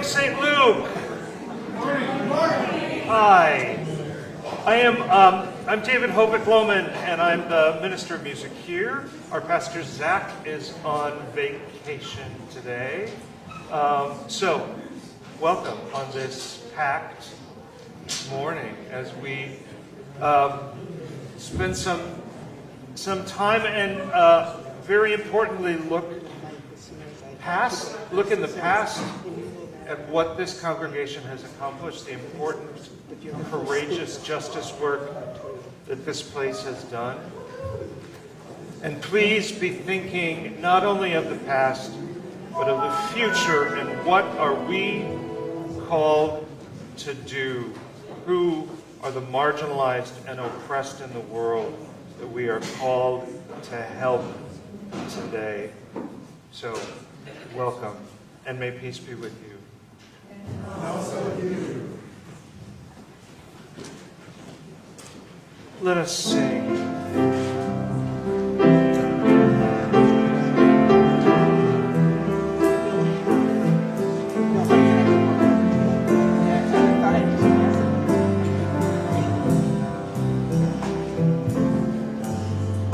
St. Luke. Hi. I'm David Hovick-Lohman, and I'm the Minister of Music here. Our pastor Zach is on vacation today. So, welcome on this packed morning as we spend some time and very importantly look in the past at what this congregation has accomplished, the important, courageous justice work that this place has done. And please be thinking not only of the past, but of the future and what are we called to do? Who are the marginalized and oppressed in the world that we are called to help today? So, welcome, and may peace be with you. And also with you. Let us sing.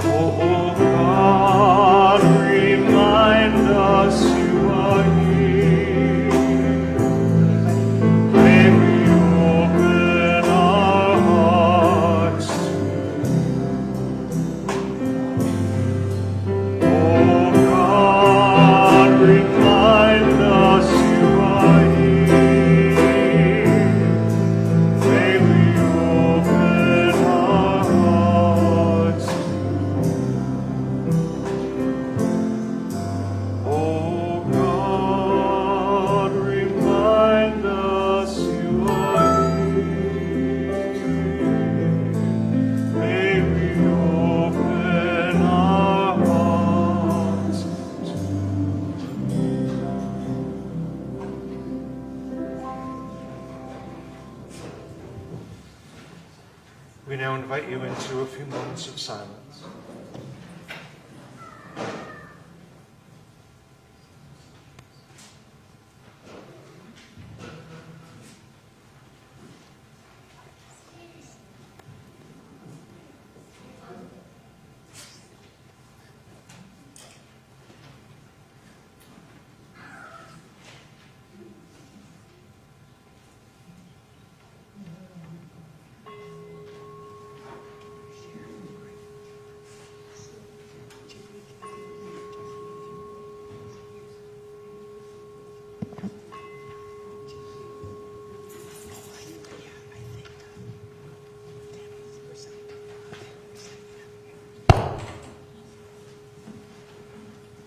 Oh God, remember into a few moments of silence.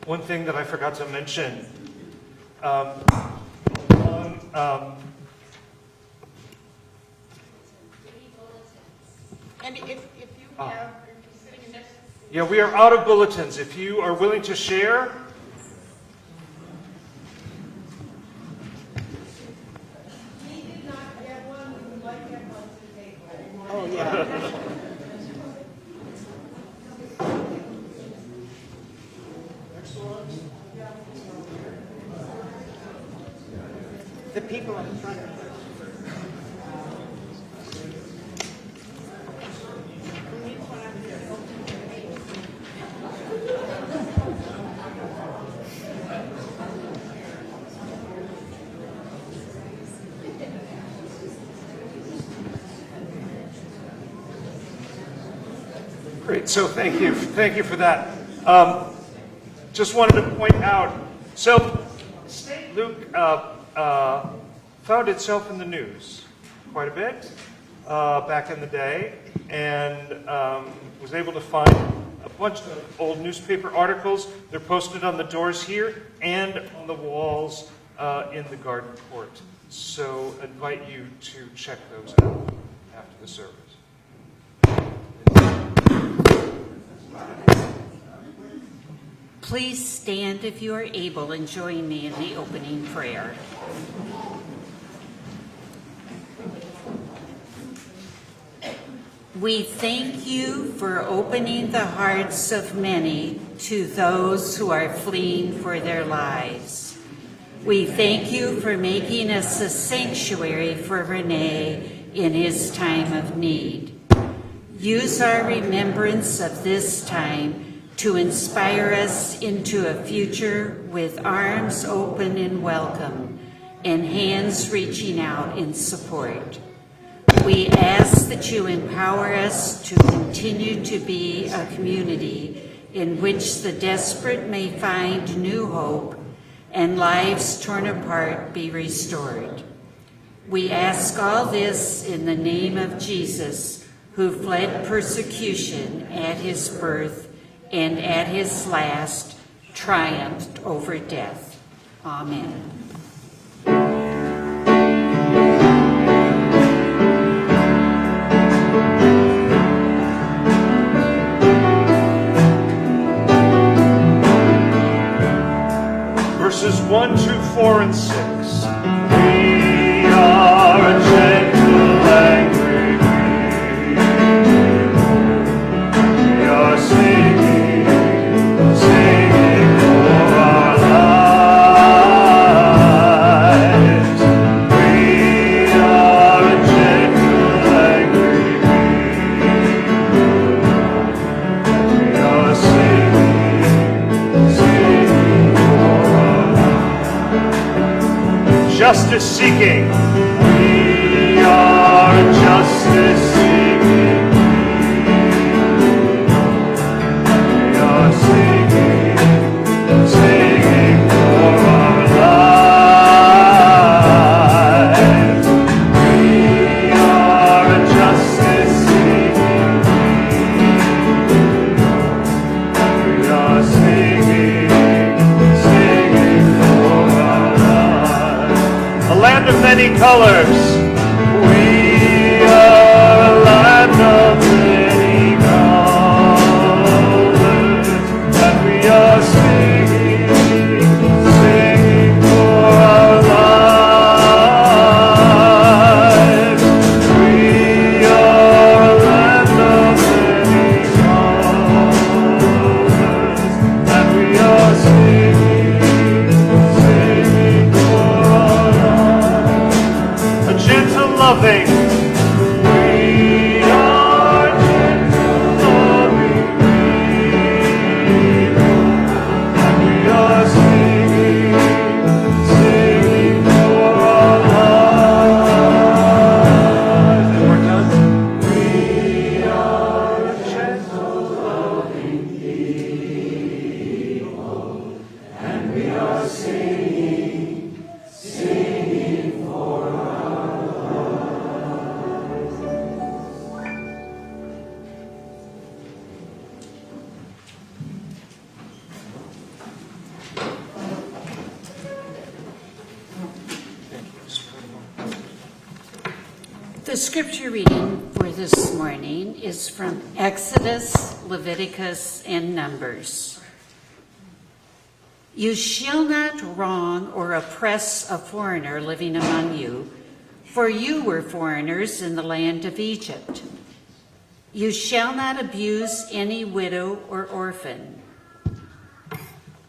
One thing that I forgot to mention, And if you have, sitting in this, yeah, we are out of bulletins. If you are willing to share, we did not have one, we would like to have one to take home. Oh, yeah. The people up front. great. So thank you for that. Just wanted to point out, so St. Luke found itself in the news quite a bit back in the day, and was able to find a bunch of old newspaper articles. They're posted on the doors here and on the walls in the garden court. So I invite you to check those out after the service. Please stand if you are able and join me in the opening prayer. We thank you for opening the hearts of many to those who are fleeing for their lives. We thank you for making us a sanctuary for Rene in his time of need. Use our remembrance of this time to inspire us into a future with arms open in welcome and hands reaching out in support. We ask that you empower us to continue to be a community in which the desperate may find new hope and lives torn apart be restored. We ask all this in the name of Jesus, who fled persecution at his birth and at his last triumphed over death. Amen. Verses 1, 2, 4, and 6. We are a gentle, angry people. We are singing for our lives. We are a gentle, angry people. We are singing for our lives. Justice seeking. We are justice seeking. We are singing for our lives. We are a justice seeking. We are singing for our lives. A land of many colors. We are a land of many colors, and we are singing for our lives. We are a land of The scripture reading for this morning is from Exodus, Leviticus, and Numbers. You shall not wrong or oppress a foreigner living among you, for you were foreigners in the land of Egypt. You shall not abuse any widow or orphan.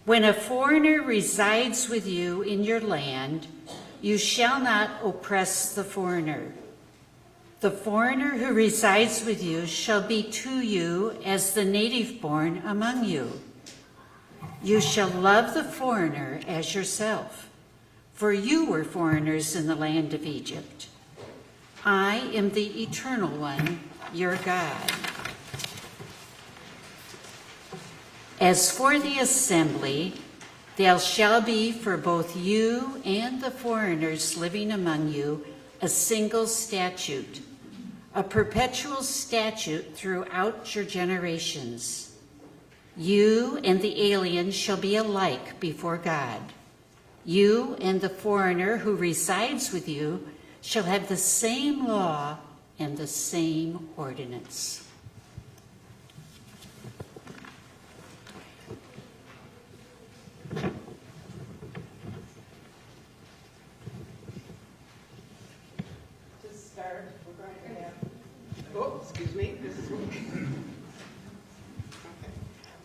When a foreigner resides with you in your land, you shall not oppress the foreigner. The foreigner who resides with you shall be to you as the native born among you. You shall love the foreigner as yourself, for you were foreigners in the land of Egypt. I am the Eternal One, your God. As for the assembly, there shall be for both you and the foreigners living among you a single statute, a perpetual statute throughout your generations. You and the alien shall be alike before God. You and the foreigner who resides with you shall have the same law and the same ordinance. To start, we're going to have, excuse me.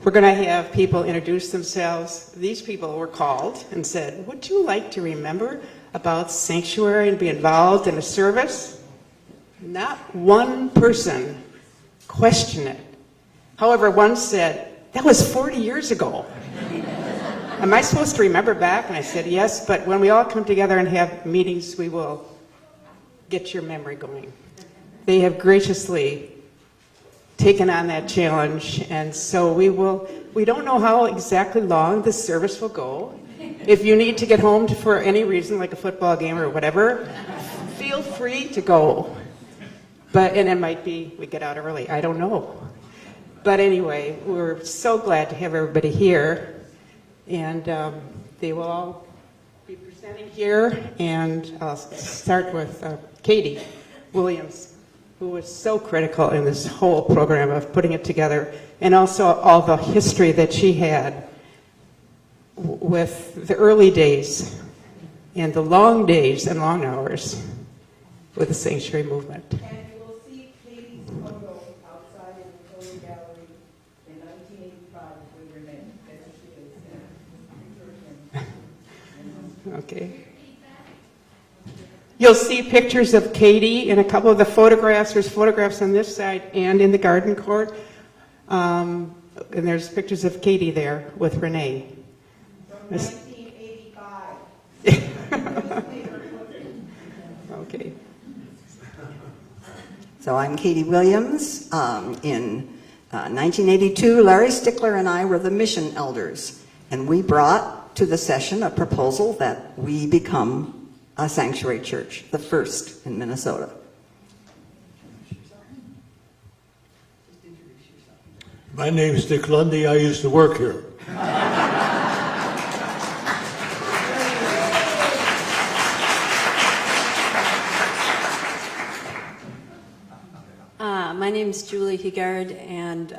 We're going to have people introduce themselves. These people were called and said, would you like to remember about sanctuary and be involved in a service? Not one person questioned it. However, one said, that was 40 years ago. Am I supposed to remember back? And I said, yes, but when we all come together and have meetings, we will get your memory going. They have graciously taken on that challenge, and so we don't know how exactly long this service will go. If you need to get home for any reason, like a football game or whatever, feel free to go. And it might be we get out early, I don't know. But anyway, we're so glad to have everybody here, and they will all be presenting here, and I'll start with Katie Williams, who was so critical in this whole program of putting it together, and also all the history that she had with the early days and the long days and long hours with the sanctuary movement. And you will see Katie's photo outside in the photo gallery in 1985 with Renee. That's who she is. Okay. You'll see pictures of Katie in a couple of the photographs. There's photographs on this side and in the garden court. And there's pictures of Katie there with Renee. From 1985. Okay. So I'm Katie Williams. In 1982, Larry Stickler and I were the mission elders, and we brought to the session a proposal that we become a sanctuary church, the first in Minnesota. My name is Dick Lundy. I used to work here. My name is Julie Hegard, and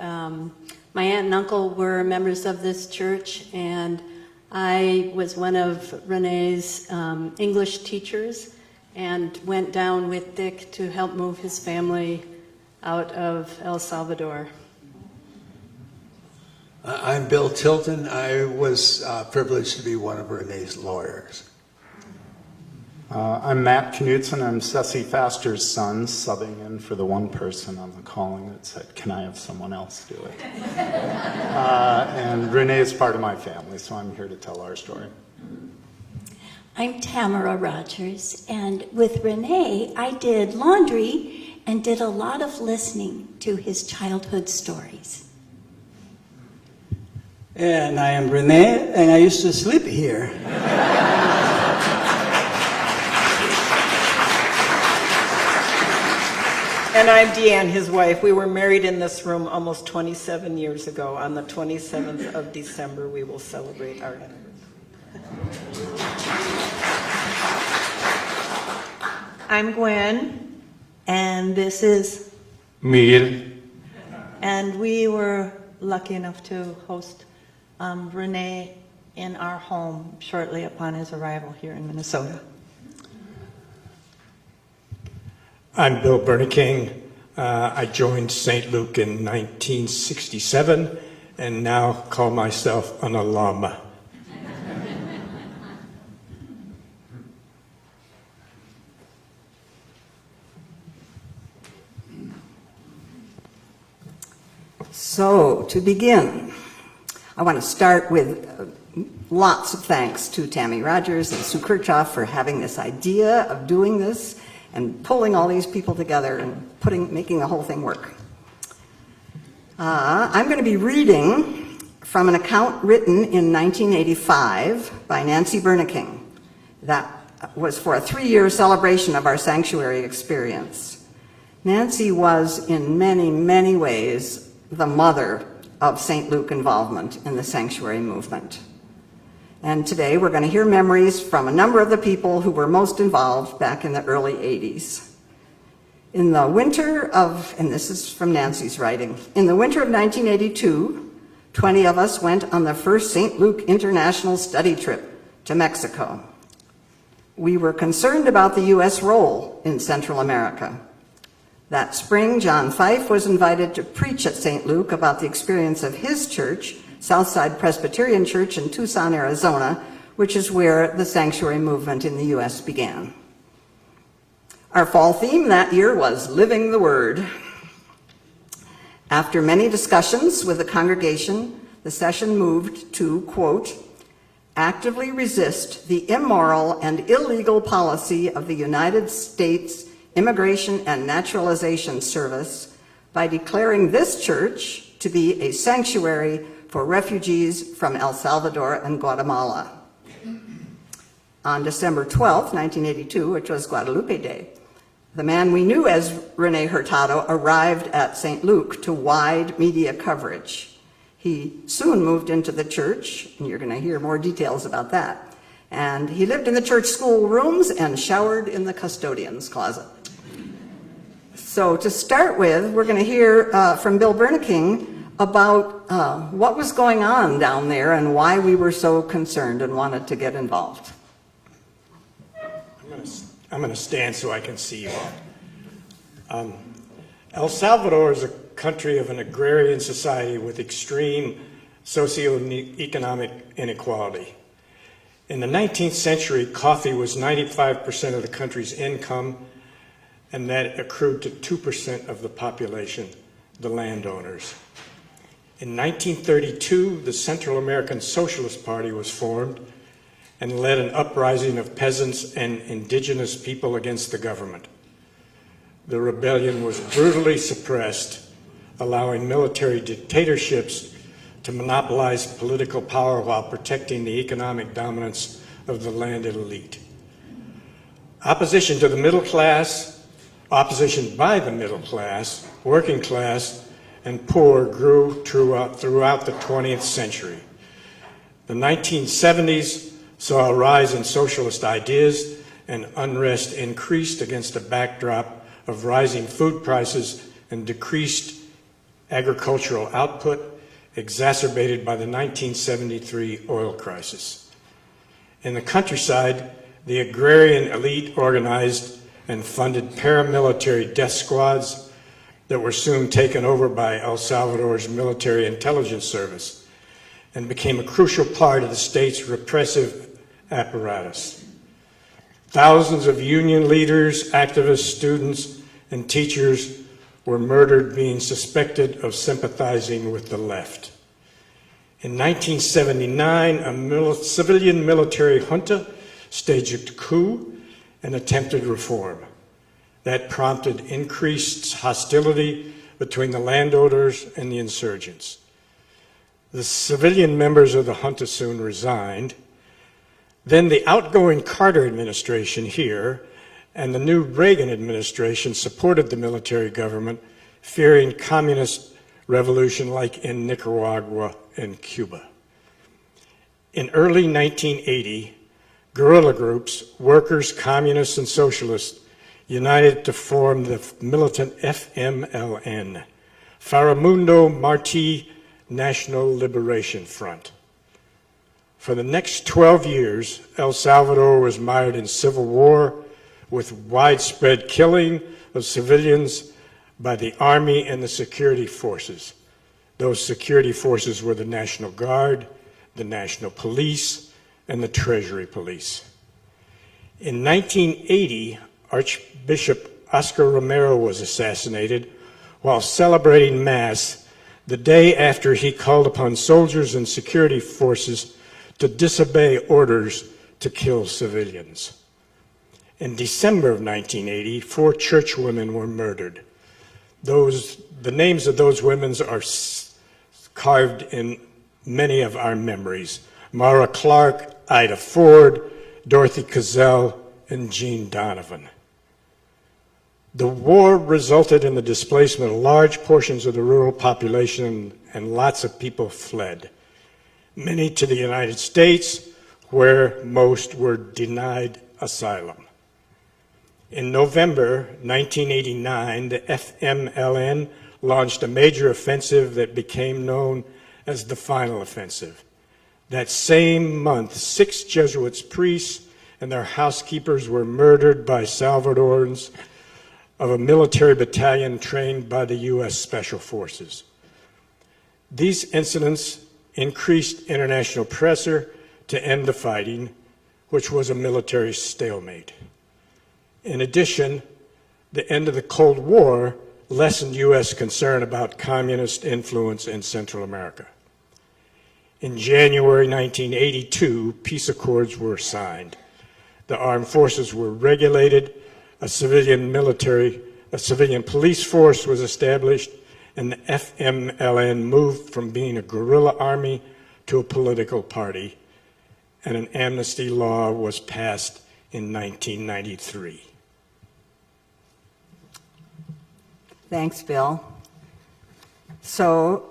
my aunt and uncle were members of this church, and I was one of Renee's English teachers and went down with Dick to help move his family out of El Salvador. I'm Bill Tilton. I was privileged to be one of Renee's lawyers. I'm Matt Knudsen. I'm Ceci Faster's son, subbing in for the one person on the calling that said, can I have someone else do it? And Renee is part of my family, so I'm here to tell our story. I'm Tamara Rogers, and with Renee, I did laundry and did a lot of listening to his childhood stories. And I am Renee, and I used to sleep here. And I'm Deanne, his wife. We were married in this room almost 27 years ago. On the 27th of December, we will celebrate our anniversary. I'm Gwen. And this is, Miguel. and we were lucky enough to host Rene in our home shortly upon his arrival here in Minnesota. I'm Bill Berneking. I joined St. Luke in 1967 and now call myself an alum. So, to begin, I want to start with lots of thanks to Tammy Rogers and Sue Kirchhoff for having this idea of doing this and pulling all these people together and making the whole thing work. I'm going to be reading from an account written in 1985 by Nancy Berneking. That was for a 3-year celebration of our sanctuary experience. Nancy was, in many, many ways, the mother of St. Luke involvement in the sanctuary movement. And today we're going to hear memories from a number of the people who were most involved back in the early 80s. In the winter of, and this is from Nancy's writing, in the winter of 1982, 20 of us went on the first St. Luke International Study Trip to Mexico. We were concerned about the U.S. role in Central America. That spring, John Fife was invited to preach at St. Luke about the experience of his church, Southside Presbyterian Church in Tucson, Arizona, which is where the sanctuary movement in the U.S. began. Our fall theme that year was Living the Word. After many discussions with the congregation, the session moved to, quote, actively resist the immoral and illegal policy of the United States Immigration and Naturalization Service by declaring this church to be a sanctuary for refugees from El Salvador and Guatemala. On December 12, 1982, which was Guadalupe Day, the man we knew as Rene Hurtado arrived at St. Luke to wide media coverage. He soon moved into the church, and you're going to hear more details about that. And he lived in the church school rooms and showered in the custodian's closet. So to start with, we're going to hear from Bill Berneking about what was going on down there and why we were so concerned and wanted to get involved. I'm going to stand so I can see you all. El Salvador is a country of an agrarian society with extreme socioeconomic inequality. In the 19th century, coffee was 95% of the country's income, and that accrued to 2% of the population, the landowners. In 1932, the Central American Socialist Party was formed and led an uprising of peasants and indigenous people against the government. The rebellion was brutally suppressed, allowing military dictatorships to monopolize political power while protecting the economic dominance of the landed elite. Opposition to the middle class, opposition by the middle class, working class, and poor grew throughout the 20th century. The 1970s saw a rise in socialist ideas, and unrest increased against a backdrop of rising food prices and decreased agricultural output, exacerbated by the 1973 oil crisis. In the countryside, the agrarian elite organized and funded paramilitary death squads that were soon taken over by El Salvador's military intelligence service and became a crucial part of the state's repressive apparatus. Thousands of union leaders, activists, students, and teachers were murdered, being suspected of sympathizing with the left. In 1979, a civilian military junta staged a coup and attempted reform. That prompted increased hostility between the landowners and the insurgents. The civilian members of the junta soon resigned. Then the outgoing Carter administration here and the new Reagan administration supported the military government, fearing communist revolution like in Nicaragua and Cuba. In early 1980, guerrilla groups, workers, communists, and socialists, united to form the militant FMLN, Faramundo Martí National Liberation Front. For the next 12 years, El Salvador was mired in civil war with widespread killing of civilians by the army and the security forces. Those security forces were the National Guard, the National Police, and the Treasury Police. In 1980, Archbishop Oscar Romero was assassinated while celebrating Mass the day after he called upon soldiers and security forces to disobey orders to kill civilians. In December of 1980, 4 churchwomen were murdered. The names of those women are carved in many of our memories: Mara Clark, Ida Ford, Dorothy Cazell, and Jean Donovan. The war resulted in the displacement of large portions of the rural population, and lots of people fled, many to the United States, where most were denied asylum. In November 1989, the FMLN launched a major offensive that became known as the Final Offensive. That same month, 6 Jesuit priests and their housekeepers were murdered by Salvadorans of a military battalion trained by the U.S. Special Forces. These incidents increased international pressure to end the fighting, which was a military stalemate. In addition, the end of the Cold War lessened U.S. concern about communist influence in Central America. In January 1982, peace accords were signed. The armed forces were regulated, a civilian police force was established, and the FMLN moved from being a guerrilla army to a political party, and an amnesty law was passed in 1993. Thanks, Bill. So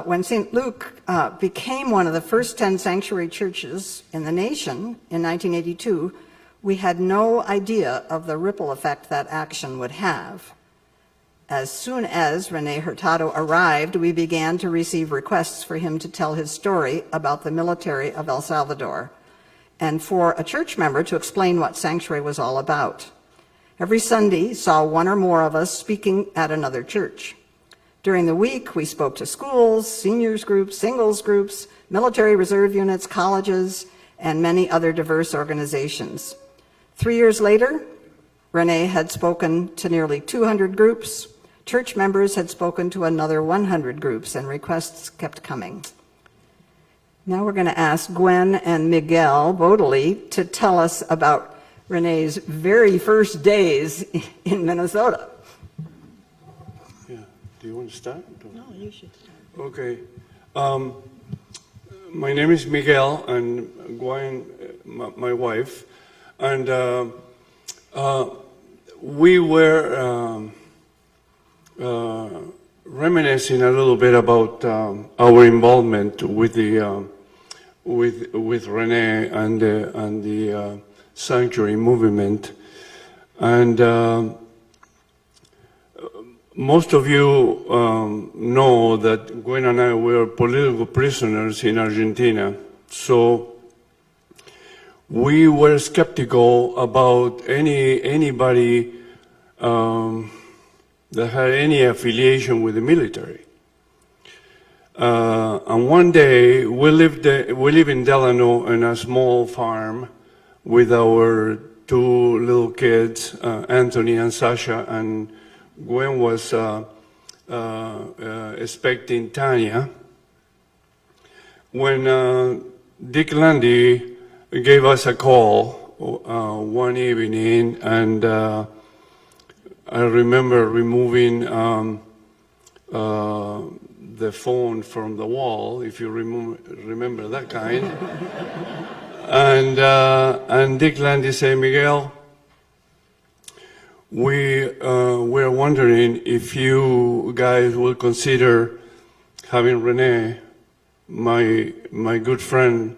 when St. Luke became one of the first 10 sanctuary churches in the nation in 1982, we had no idea of the ripple effect that action would have. As soon as Rene Hurtado arrived, we began to receive requests for him to tell his story about the military of El Salvador, and for a church member to explain what Sanctuary was all about. Every Sunday saw one or more of us speaking at another church. During the week, we spoke to schools, seniors groups, singles groups, military reserve units, colleges, and many other diverse organizations. 3 years later, Rene had spoken to nearly 200 groups. Church members had spoken to another 100 groups, and requests kept coming. Now we're going to ask Gwen and Miguel Bodley to tell us about Rene's very first days in Minnesota. Yeah. Do you want to start? No, you should start. Okay. My name is Miguel, and Gwen, my wife, and we were reminiscing a little bit about our involvement with the with Rene and the Sanctuary movement, and most of you know that Gwen and I were political prisoners in Argentina, so we were skeptical about anybody that had any affiliation with the military. And one day we live in Delano in a small farm with our 2 little kids, Anthony and Sasha, and Gwen was expecting Tanya, when Dick Landy gave us a call one evening, and I remember removing the phone from the wall, if you remember that kind. And Dick Landy said, Miguel, we're wondering if you guys will consider having Rene, my good friend,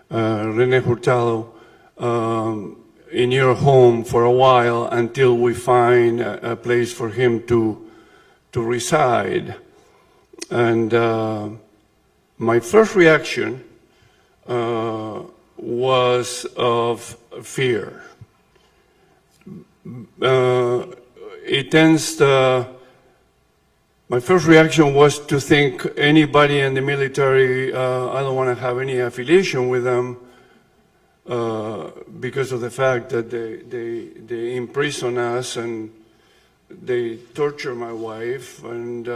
Rene Hurtado, in your home for a while until we find a place for him to reside. And my first reaction was of fear. My first reaction was to think anybody in the military, I don't want to have any affiliation with them because of the fact that they imprison us and they torture my wife, and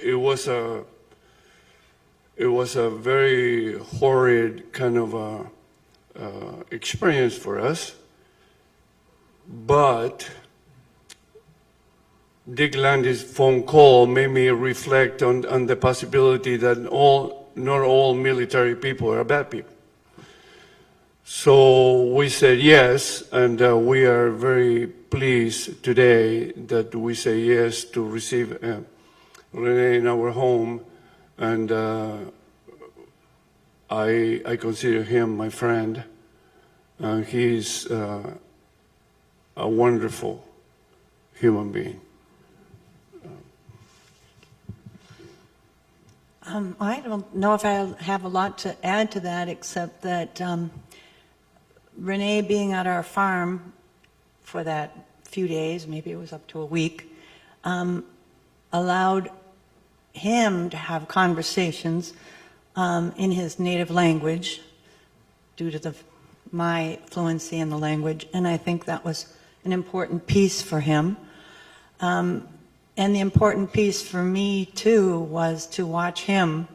it was a very horrid kind of experience for us. But Dick Landy's phone call made me reflect on the possibility that not all military people are bad people. So we said yes, and we are very pleased today that we say yes to receive Rene in our home, and I consider him my friend. He's a wonderful human being. I don't know if I have a lot to add to that, except that Rene being at our farm for that few days, maybe it was up to a week, allowed him to have conversations in his native language due to my fluency in the language, and I think that was an important piece for him. And the important piece for me, too, was to watch him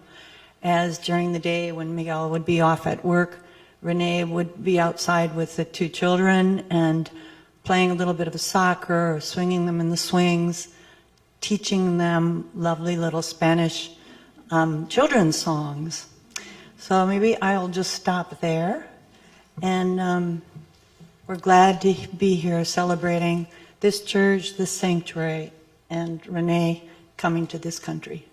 as during the day when Miguel would be off at work, Rene would be outside with the two children and playing a little bit of soccer or swinging them in the swings, teaching them lovely little Spanish children's songs. So maybe I'll just stop there. And we're glad to be here celebrating this church, this sanctuary, and Rene coming to this country.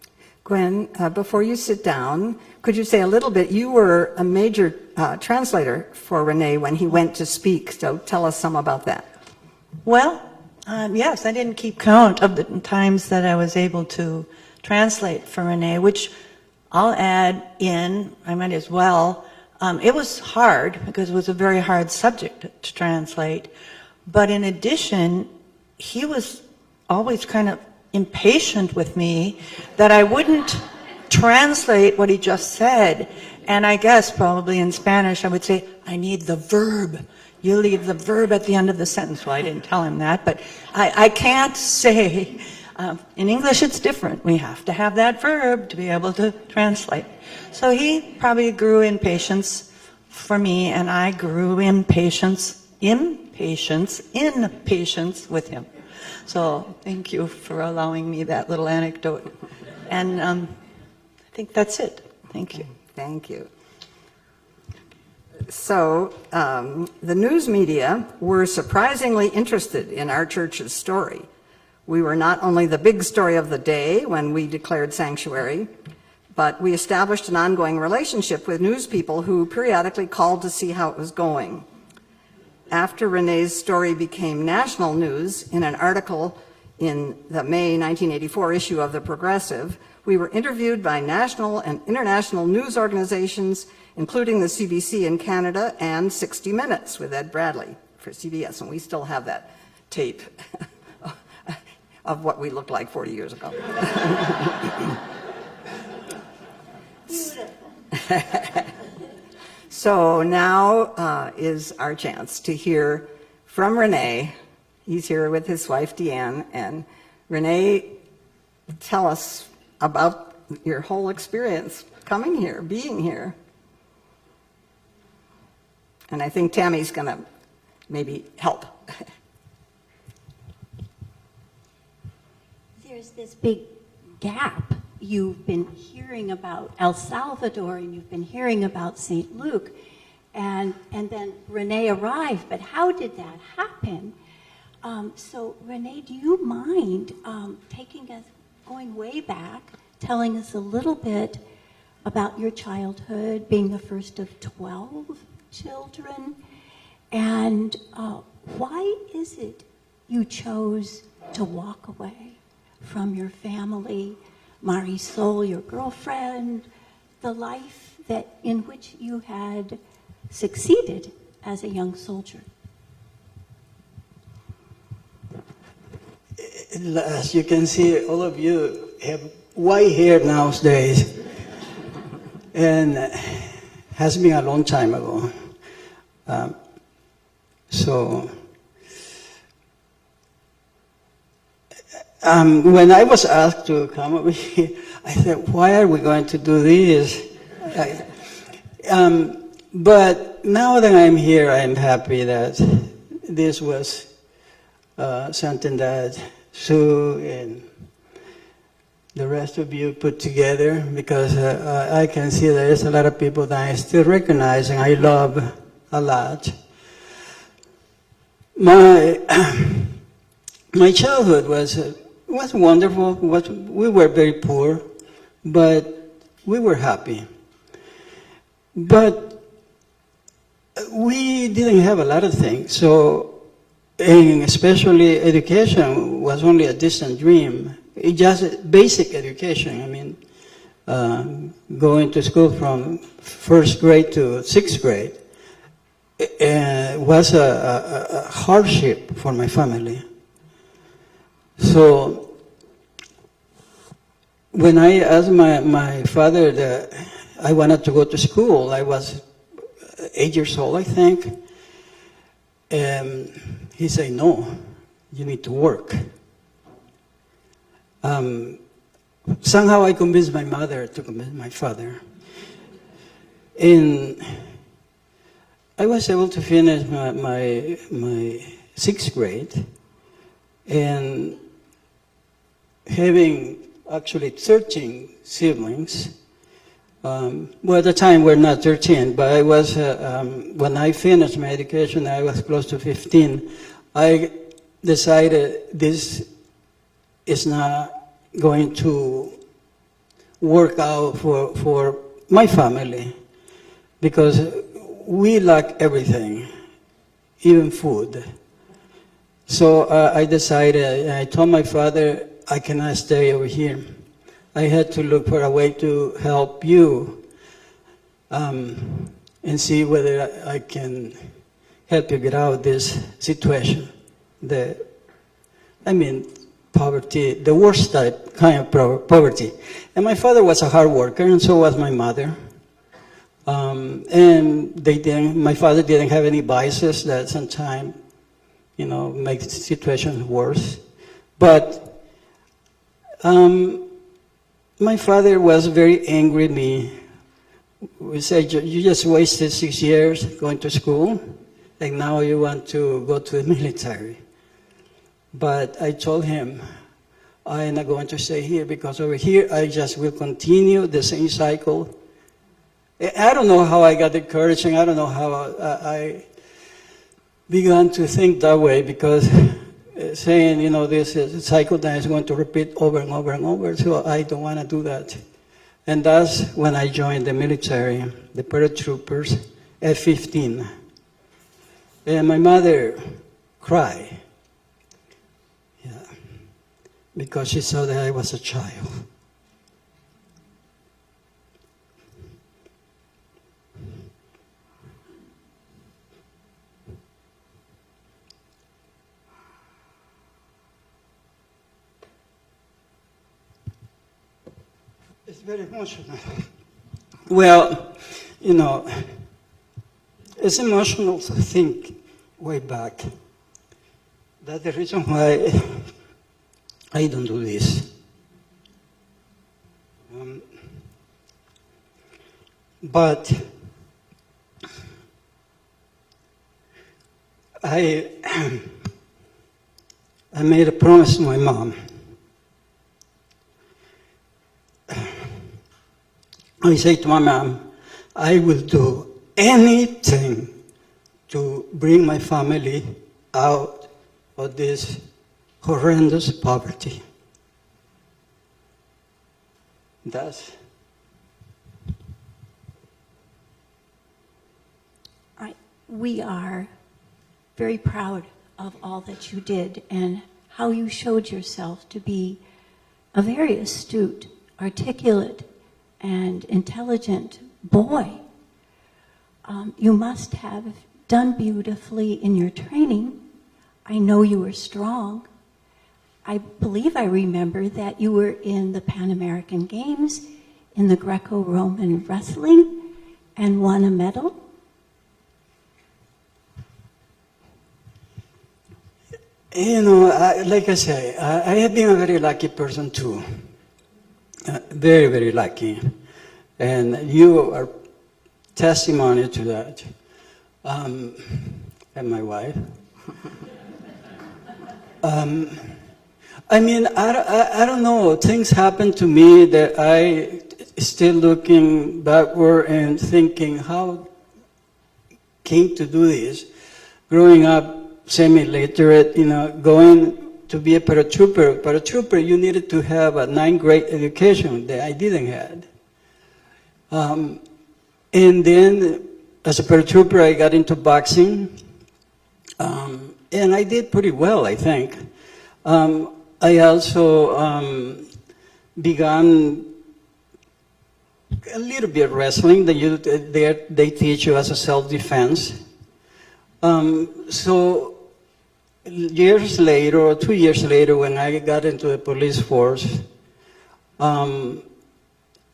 Gwen, before you sit down, could you say a little bit? You were a major translator for Rene when he went to speak, so tell us some about that. Well, yes, I didn't keep count of the times that I was able to translate for Rene, which I'll add in, I might as well. It was hard because it was a very hard subject to translate. But in addition, he was always kind of impatient with me that I wouldn't translate what he just said. And I guess probably in Spanish I would say, I need the verb. You leave the verb at the end of the sentence. Well, I didn't tell him that, but I can't say, in English it's different. We have to have that verb to be able to translate. So he probably grew in patience for me, and I grew in patience with him. So thank you for allowing me that little anecdote. And I think that's it. Thank you. Thank you. So the news media were surprisingly interested in our church's story. We were not only the big story of the day when we declared sanctuary, but we established an ongoing relationship with news people who periodically called to see how it was going. After Rene's story became national news in an article in the May 1984 issue of The Progressive, we were interviewed by national and international news organizations, including the CBC in Canada and 60 Minutes with Ed Bradley for CBS, and we still have that tape of what we looked like 40 years ago. So now is our chance to hear from Rene. He's here with his wife, Deanne. And Rene, tell us about your whole experience coming here, being here. And I think Tammy's going to maybe help. There's this big gap. You've been hearing about El Salvador and you've been hearing about St. Luke, and then Rene arrived, but how did that happen? So Rene, do you mind taking us, going way back, telling us a little bit about your childhood, being the first of 12 children. And why is it you chose to walk away from your family, Marisol, your girlfriend, the life in which you had succeeded as a young soldier? As you can see, all of you have white hair nowadays. And has been a long time ago. When I was asked to come over here, I said, why are we going to do this? But now that I'm here, I'm happy that this was something that Sue and the rest of you put together, because I can see there's a lot of people that I still recognize and I love a lot. My childhood was wonderful. We were very poor, but we were happy. But we didn't have a lot of things, so, and especially education was only a distant dream. It just basic education. I mean, going to school from first grade to sixth grade was a hardship for my family. So when I asked my father that I wanted to go to school, I was 8 years old, I think. He said, no, you need to work. Somehow I convinced my mother to convince my father. And I was able to finish my sixth grade, and having actually 13 siblings. Well, at the time we're not 13, but I was, when I finished my education, I was close to 15. I decided this is not going to work out for my family, because we lack everything, even food. So I decided, I told my father, I cannot stay over here. I had to look for a way to help you and see whether I can help you get out of this situation. Poverty, the worst kind of poverty. And my father was a hard worker, and so was my mother. And my father didn't have any vices that sometimes, make the situation worse. But my father was very angry at me. We said, you just wasted 6 years going to school, and now you want to go to the military. But I told him, I am not going to stay here, because over here I just will continue the same cycle. I don't know how I got the courage, and I don't know how I began to think that way, because saying, this is a cycle that is going to repeat over and over and over, so I don't want to do that. And that's when I joined the military, the paratroopers, at 15. And my mother cried, because she saw that I was a child. It's very emotional. Well, it's emotional to think way back. That's the reason why I don't do this. But I made a promise to my mom. I say to my mom, I will do anything to bring my family out of this horrendous poverty. we are very proud of all that you did and how you showed yourself to be a very astute, articulate, and intelligent boy. You must have done beautifully in your training. I know you were strong. I believe I remember that you were in the Pan American Games in the Greco-Roman wrestling and won a medal. You know, like I say, I have been a very lucky person too. Very, very lucky. And you are testimony to that. And my wife. I mean, I don't know. Things happen to me that I still looking backward and thinking, how came to do this? Growing up semi-literate, you know, going to be a paratrooper. Paratrooper, you needed to have a 9th grade education that I didn't have. And then, as a paratrooper, I got into boxing. And I did pretty well, I think. I also began a little bit wrestling. They teach you as a self-defense. So years later, or 2 years later, when I got into the police force, I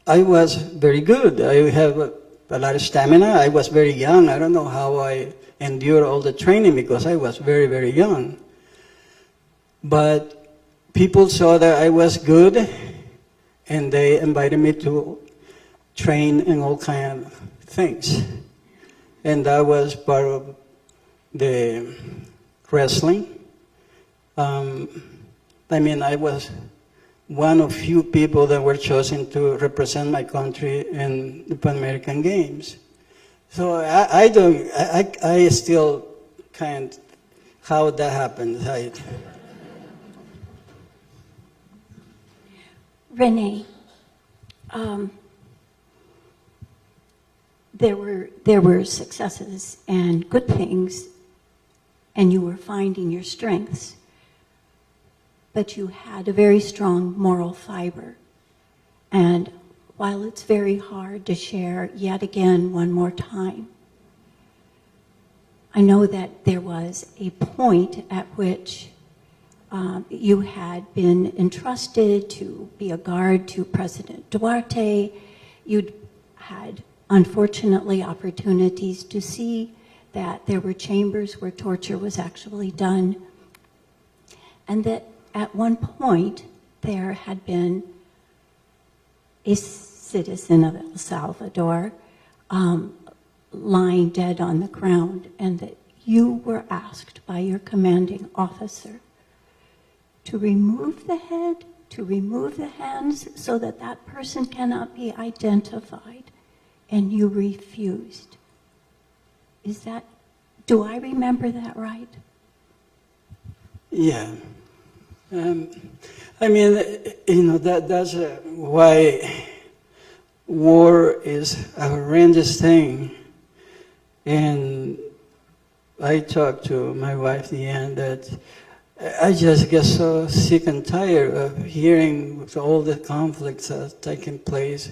was very good. I have a lot of stamina. I was very young. I don't know how I endured all the training because I was very, very young. But people saw that I was good, and they invited me to train in all kinds of things. And that was part of the wrestling. I mean, I was one of few people that were chosen to represent my country in the Pan American Games. So I still can't, how that happened. Renee, there were successes and good things, and you were finding your strengths, but you had a very strong moral fiber. And while it's very hard to share yet again one more time, I know that there was a point at which you had been entrusted to be a guard to President Duarte. You'd had, unfortunately, opportunities to see that there were chambers where torture was actually done, and that at one point there had been a citizen of El Salvador lying dead on the ground, and that you were asked by your commanding officer to remove the head, to remove the hands, so that that person cannot be identified, and you refused. Do I remember that right? Yeah. I mean, you know, that's why war is a horrendous thing. And I talked to my wife at the end that I just get so sick and tired of hearing all the conflicts that are taking place.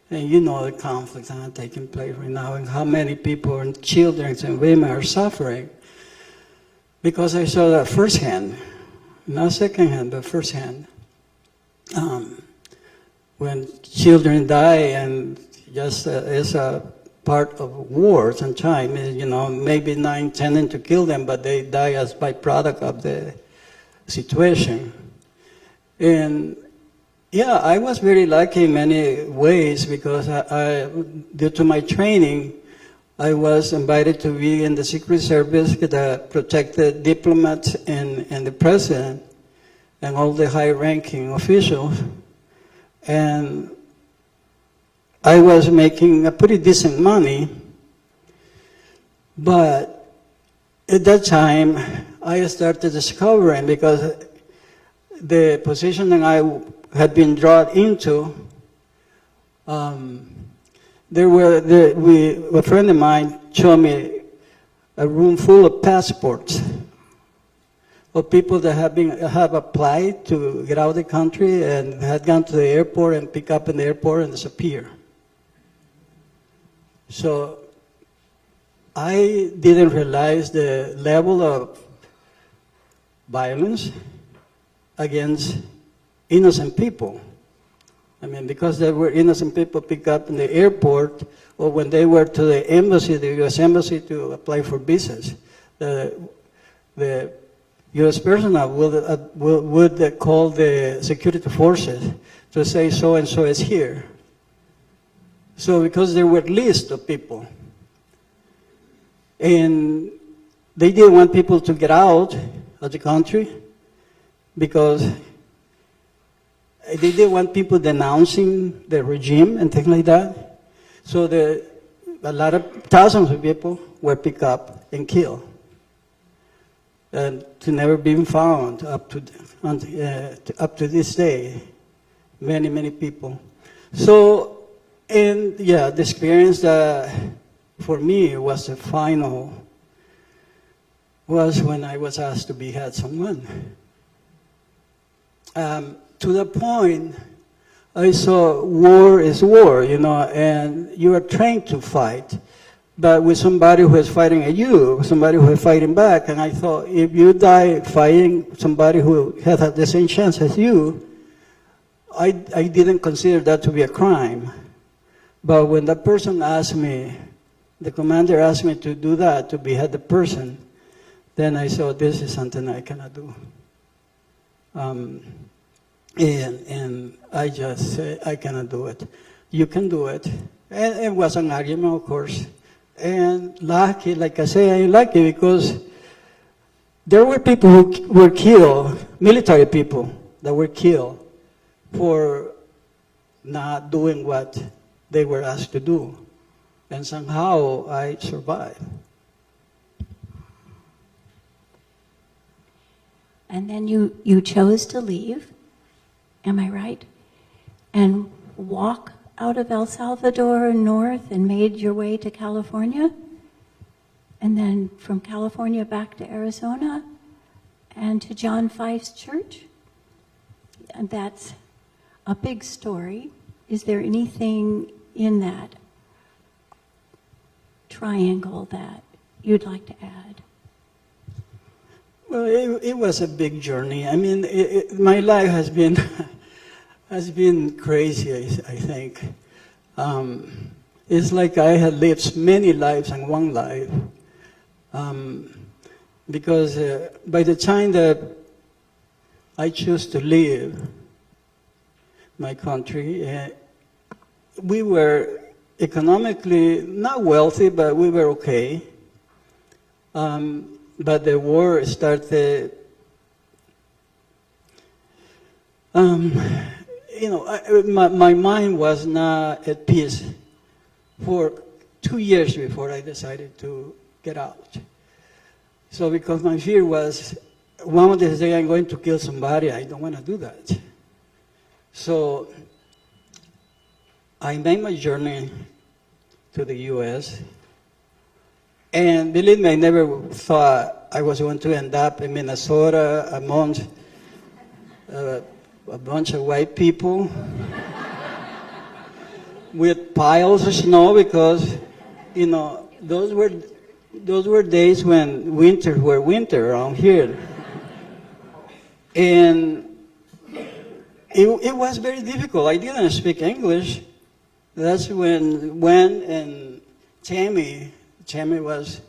And you know the conflicts that are taking place right now and how many people and children and women are suffering. Because I saw that firsthand, not secondhand, but firsthand. When children die, and just as a part of war sometimes, you know, maybe not intending to kill them, but they die as byproduct of the situation. And yeah, I was very lucky in many ways because due to my training, I was invited to be in the Secret Service that protected diplomats and the president and all the high-ranking officials. And I was making a pretty decent money, but at that time, I started discovering, because the position that I had been drawn into, a friend of mine showed me a room full of passports of people that have applied to get out of the country and had gone to the airport and pick up in the airport and disappear. So I didn't realize the level of violence against innocent people. I mean, because there were innocent people picked up in the airport or when they were to the embassy, the U.S. embassy, to apply for visas. The U.S. personnel would call the security forces to say so-and-so is here. So because there were lists of people. And they didn't want people to get out of the country because they didn't want people denouncing the regime and things like that. So a lot of thousands of people were picked up and killed. And to never be found up to this day, many, many people. So, and yeah, the experience that for me was the final, was when I was asked to behead someone. To the point, I saw war is war, you know, and you are trained to fight. But with somebody who is fighting at you, somebody who is fighting back, and I thought, if you die fighting somebody who has had the same chance as you, I didn't consider that to be a crime. But when the person asked me, the commander asked me to do that, to behead the person, then I saw this is something I cannot do. And I just said, I cannot do it. You can do it. And it was an argument, of course. And lucky, like I say, I'm lucky because there were people who were killed, military people that were killed for not doing what they were asked to do. And somehow I survived. And then you chose to leave, am I right? And walk out of El Salvador north and made your way to California? And then from California back to Arizona and to John Fife's church? And that's a big story. Is there anything in that triangle that you'd like to add? Well, it was a big journey. I mean, my life has been has been crazy, I think. It's like I had lived many lives in one life. Because by the time that I chose to leave my country, we were economically not wealthy, but we were okay. But the war started, you know, my mind was not at peace for 2 years before I decided to get out. So because my fear was, one of these days I'm going to kill somebody, I don't want to do that. So I made my journey to the U.S., and believe me, I never thought I was going to end up in Minnesota among a bunch of white people with piles of snow because, you know, those were days when winters were winter around here. And it was very difficult. I didn't speak English. That's when and Tammy was,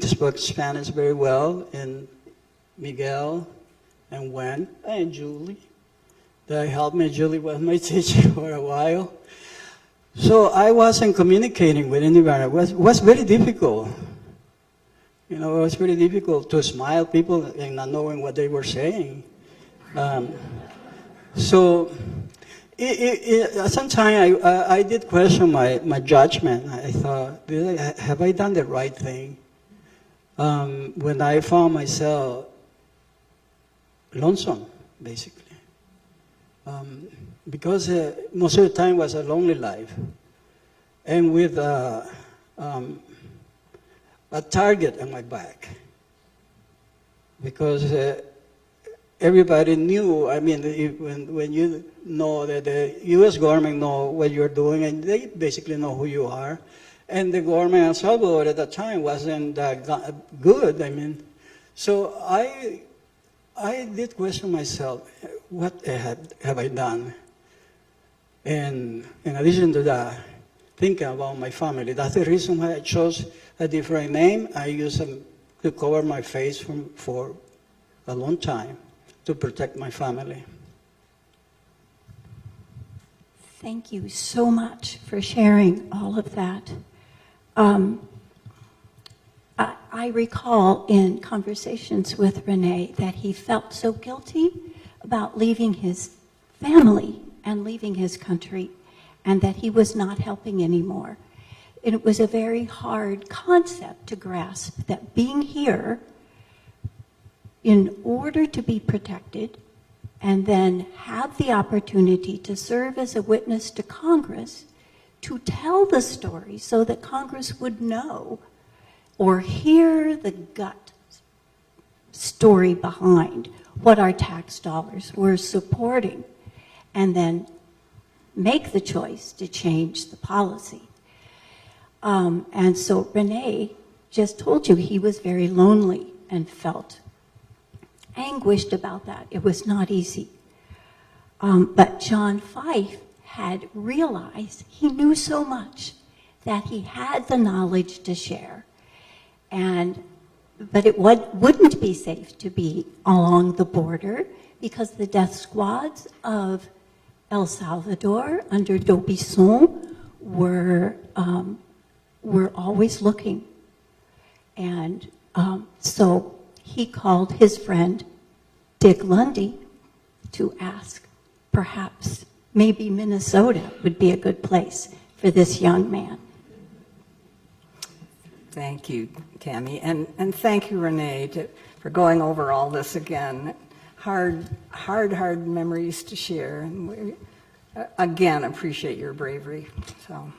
spoke Spanish very well, and Miguel, and Wen, and Julie. That helped me. Julie was my teacher for a while. So I wasn't communicating with anybody. It was very difficult. You know, it was very difficult to smile at people and not knowing what they were saying. So sometimes I did question my judgment. I thought, have I done the right thing? When I found myself lonesome, basically. Because most of the time was a lonely life. And with a target on my back because everybody knew. I mean, when you know that the U.S. government know what you're doing, and they basically know who you are, and the government in El Salvador at that time wasn't that good. I mean, so I did question myself, what have I done? And in addition to that, thinking about my family. That's the reason why I chose a different name. I used them to cover my face for a long time to protect my family. Thank you so much for sharing all of that. I recall in conversations with Rene that he felt so guilty about leaving his family and leaving his country, and that he was not helping anymore. And it was a very hard concept to grasp that being here, in order to be protected, and then have the opportunity to serve as a witness to Congress, to tell the story so that Congress would know or hear the gut story behind what our tax dollars were supporting, and then make the choice to change the policy. And so Rene just told you he was very lonely and felt anguished about that. It was not easy. But John Fife had realized he knew so much that he had the knowledge to share. But it wouldn't be safe to be along the border because the death squads of El Salvador under d'Aubisson were always looking. And so he called his friend Dick Lundy to ask perhaps maybe Minnesota would be a good place for this young man. Thank you, Tammy, and thank you, Rene, for going over all this again. Hard memories to share, and we, again, appreciate your bravery. So,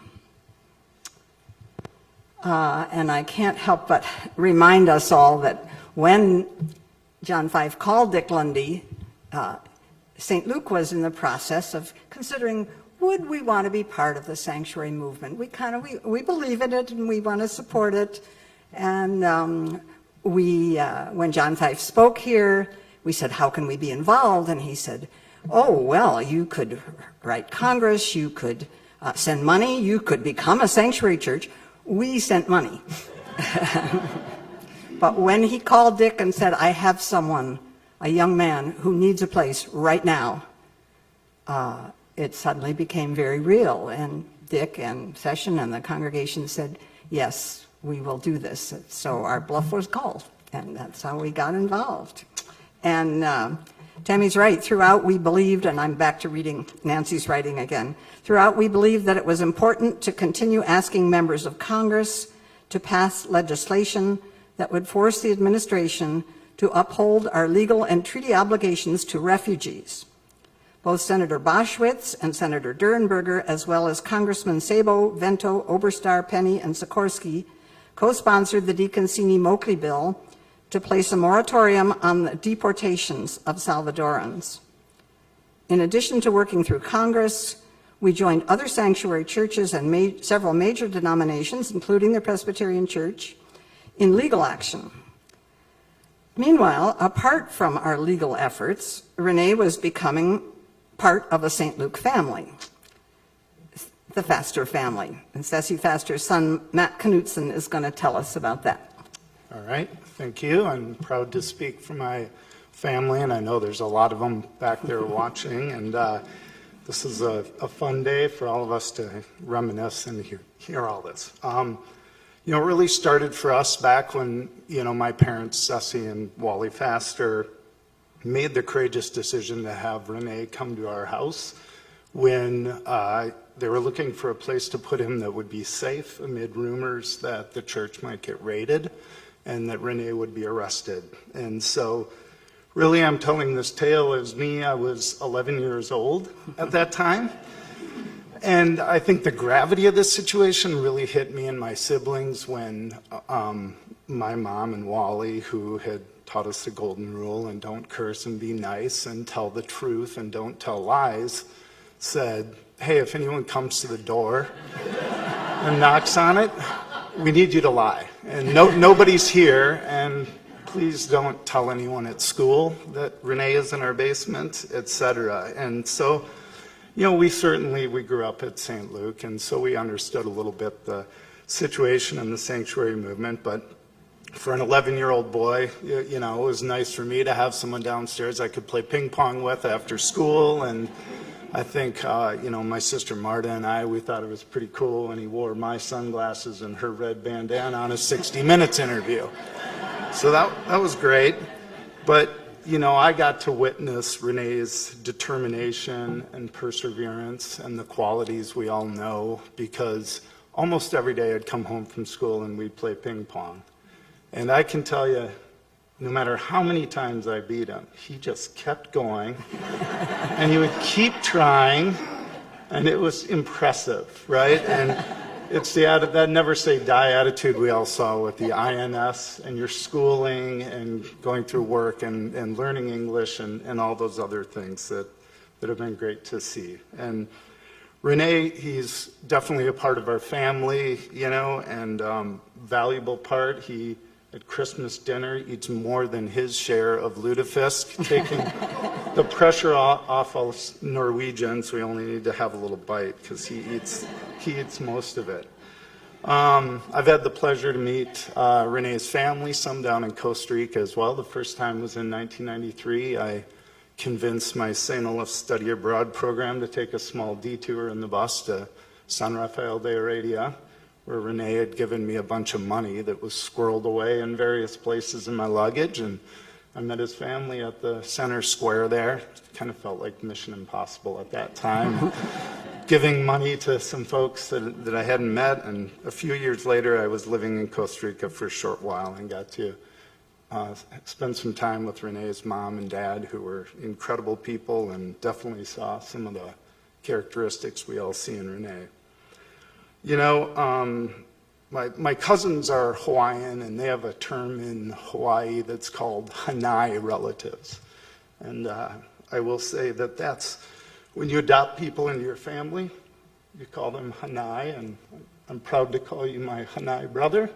and I can't help but remind us all that when John Fife called Dick Lundy, St. Luke was in the process of considering, would we want to be part of the sanctuary movement? We believe in it and we want to support it. And when John Fife spoke here, we said, how can we be involved? And he said, oh, well, you could write Congress, you could send money, you could become a sanctuary church. We sent money. But when he called Dick and said, I have someone, a young man who needs a place right now, it suddenly became very real. And Dick and Session and the congregation said, yes, we will do this. So our bluff was called, and that's how we got involved. And Tammy's right. Throughout we believed, and I'm back to reading Nancy's writing again, throughout we believed that it was important to continue asking members of Congress to pass legislation that would force the administration to uphold our legal and treaty obligations to refugees. Both Senator Boschwitz and Senator Durenberger, as well as Congressman Sabo, Vento, Oberstar, Penny, and Sikorsky, co-sponsored the DeConcini-Moakley bill to place a moratorium on the deportations of Salvadorans. In addition to working through Congress, we joined other sanctuary churches and several major denominations, including the Presbyterian Church, in legal action. Meanwhile, apart from our legal efforts, Rene was becoming part of a St. Luke family, the Faster family. And Ceci Faster's son, Matt Knutson, is going to tell us about that. All right, thank you. I'm proud to speak for my family, and I know there's a lot of them back there watching. And this is a fun day for all of us to reminisce and hear all this. It really started for us back when, my parents, Ceci and Wally Faster, made the courageous decision to have Rene come to our house when they were looking for a place to put him that would be safe amid rumors that the church might get raided and that Rene would be arrested. And so really I'm telling this tale as me, I was 11 years old at that time. And I think the gravity of this situation really hit me and my siblings when my mom and Wally, who had taught us the golden rule and don't curse and be nice and tell the truth and don't tell lies, said, hey, if anyone comes to the door and knocks on it, we need you to lie. And nobody's here, and please don't tell anyone at school that Renee is in our basement, etc. And so, you know, we grew up at St. Luke, and so we understood a little bit the situation in the sanctuary movement, but for an 11-year-old boy, you know, it was nice for me to have someone downstairs I could play ping pong with after school. And I think, you know, my sister Marta and we thought it was pretty cool when he wore my sunglasses and her red bandana on a 60 Minutes interview. So that was great. But, you know, I got to witness Renee's determination and perseverance and the qualities we all know, because almost every day I'd come home from school and we'd play ping pong. And I can tell you, no matter how many times I beat him, he just kept going, and he would keep trying, and it was impressive, right? And it's that never say die attitude we all saw with the INS and your schooling and going through work and learning English and all those other things that have been great to see. And Renee, he's definitely a part of our family, you know, and valuable part. He, at Christmas dinner, eats more than his share of lutefisk, taking the pressure off us Norwegians. We only need to have a little bite because he eats most of it. I've had the pleasure to meet Renee's family, some down in Costa Rica as well. The first time was in 1993. I convinced my St. Olaf Study Abroad program to take a small detour in the bus to San Rafael de Heredia, where Renee had given me a bunch of money that was squirreled away in various places in my luggage. And I met his family at the center square there. It kind of felt like Mission Impossible at that time, giving money to some folks that I hadn't met. And a few years later, I was living in Costa Rica for a short while and got to spend some time with Renee's mom and dad, who were incredible people and definitely saw some of the characteristics we all see in Renee. You know, my cousins are Hawaiian, and they have a term in Hawaii that's called Hanai relatives. And I will say that that's when you adopt people into your family, you call them Hanai, and I'm proud to call you my Hanai brother.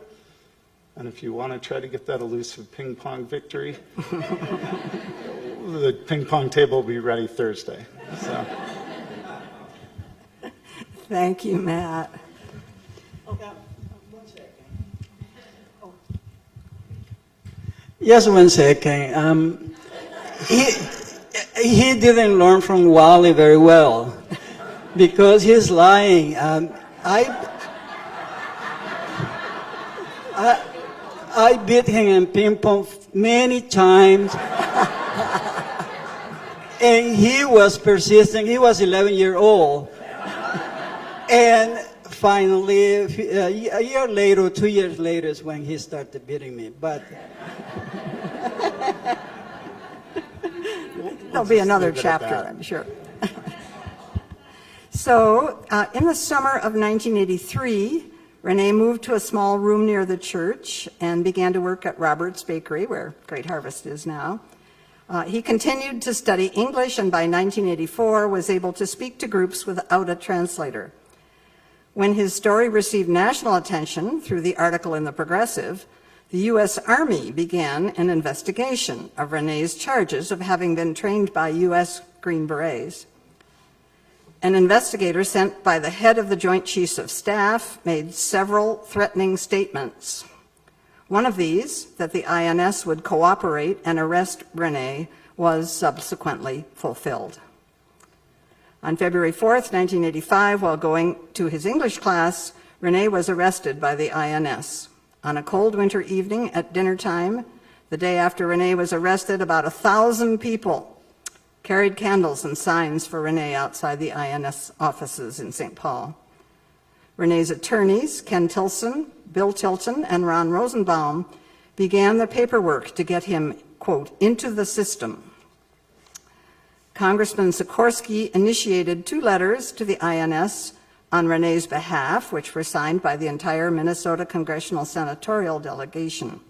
And if you want to try to get that elusive ping pong victory, the ping pong table will be ready Thursday. So. Thank you, Matt. Just 1 second. He didn't learn from Wally very well because he's lying. I beat him in ping pong many times, and he was persistent. He was 11-year-old, and finally, a year later, 2 years later, is when he started beating me. But there'll be another chapter, I'm sure. So, in the summer of 1983, Renee moved to a small room near the church and began to work at Robert's Bakery, where Great Harvest is now. He continued to study English, and by 1984 was able to speak to groups without a translator. When his story received national attention through the article in The Progressive, the U.S. Army began an investigation of Renee's charges of having been trained by U.S. Green Berets. An investigator sent by the head of the Joint Chiefs of Staff made several threatening statements. One of these, that the INS would cooperate and arrest Renee, was subsequently fulfilled. On February 4th, 1985, while going to his English class, Renee was arrested by the INS. On a cold winter evening at dinner time, the day after Renee was arrested, about 1,000 people carried candles and signs for Renee outside the INS offices in St. Paul. Renee's attorneys, Ken Tilson, Bill Tilton, and Ron Rosenbaum, began the paperwork to get him, quote, into the system. Congressman Sikorsky initiated 2 letters to the INS on Renee's behalf, which were signed by the entire Minnesota Congressional Senatorial Delegation.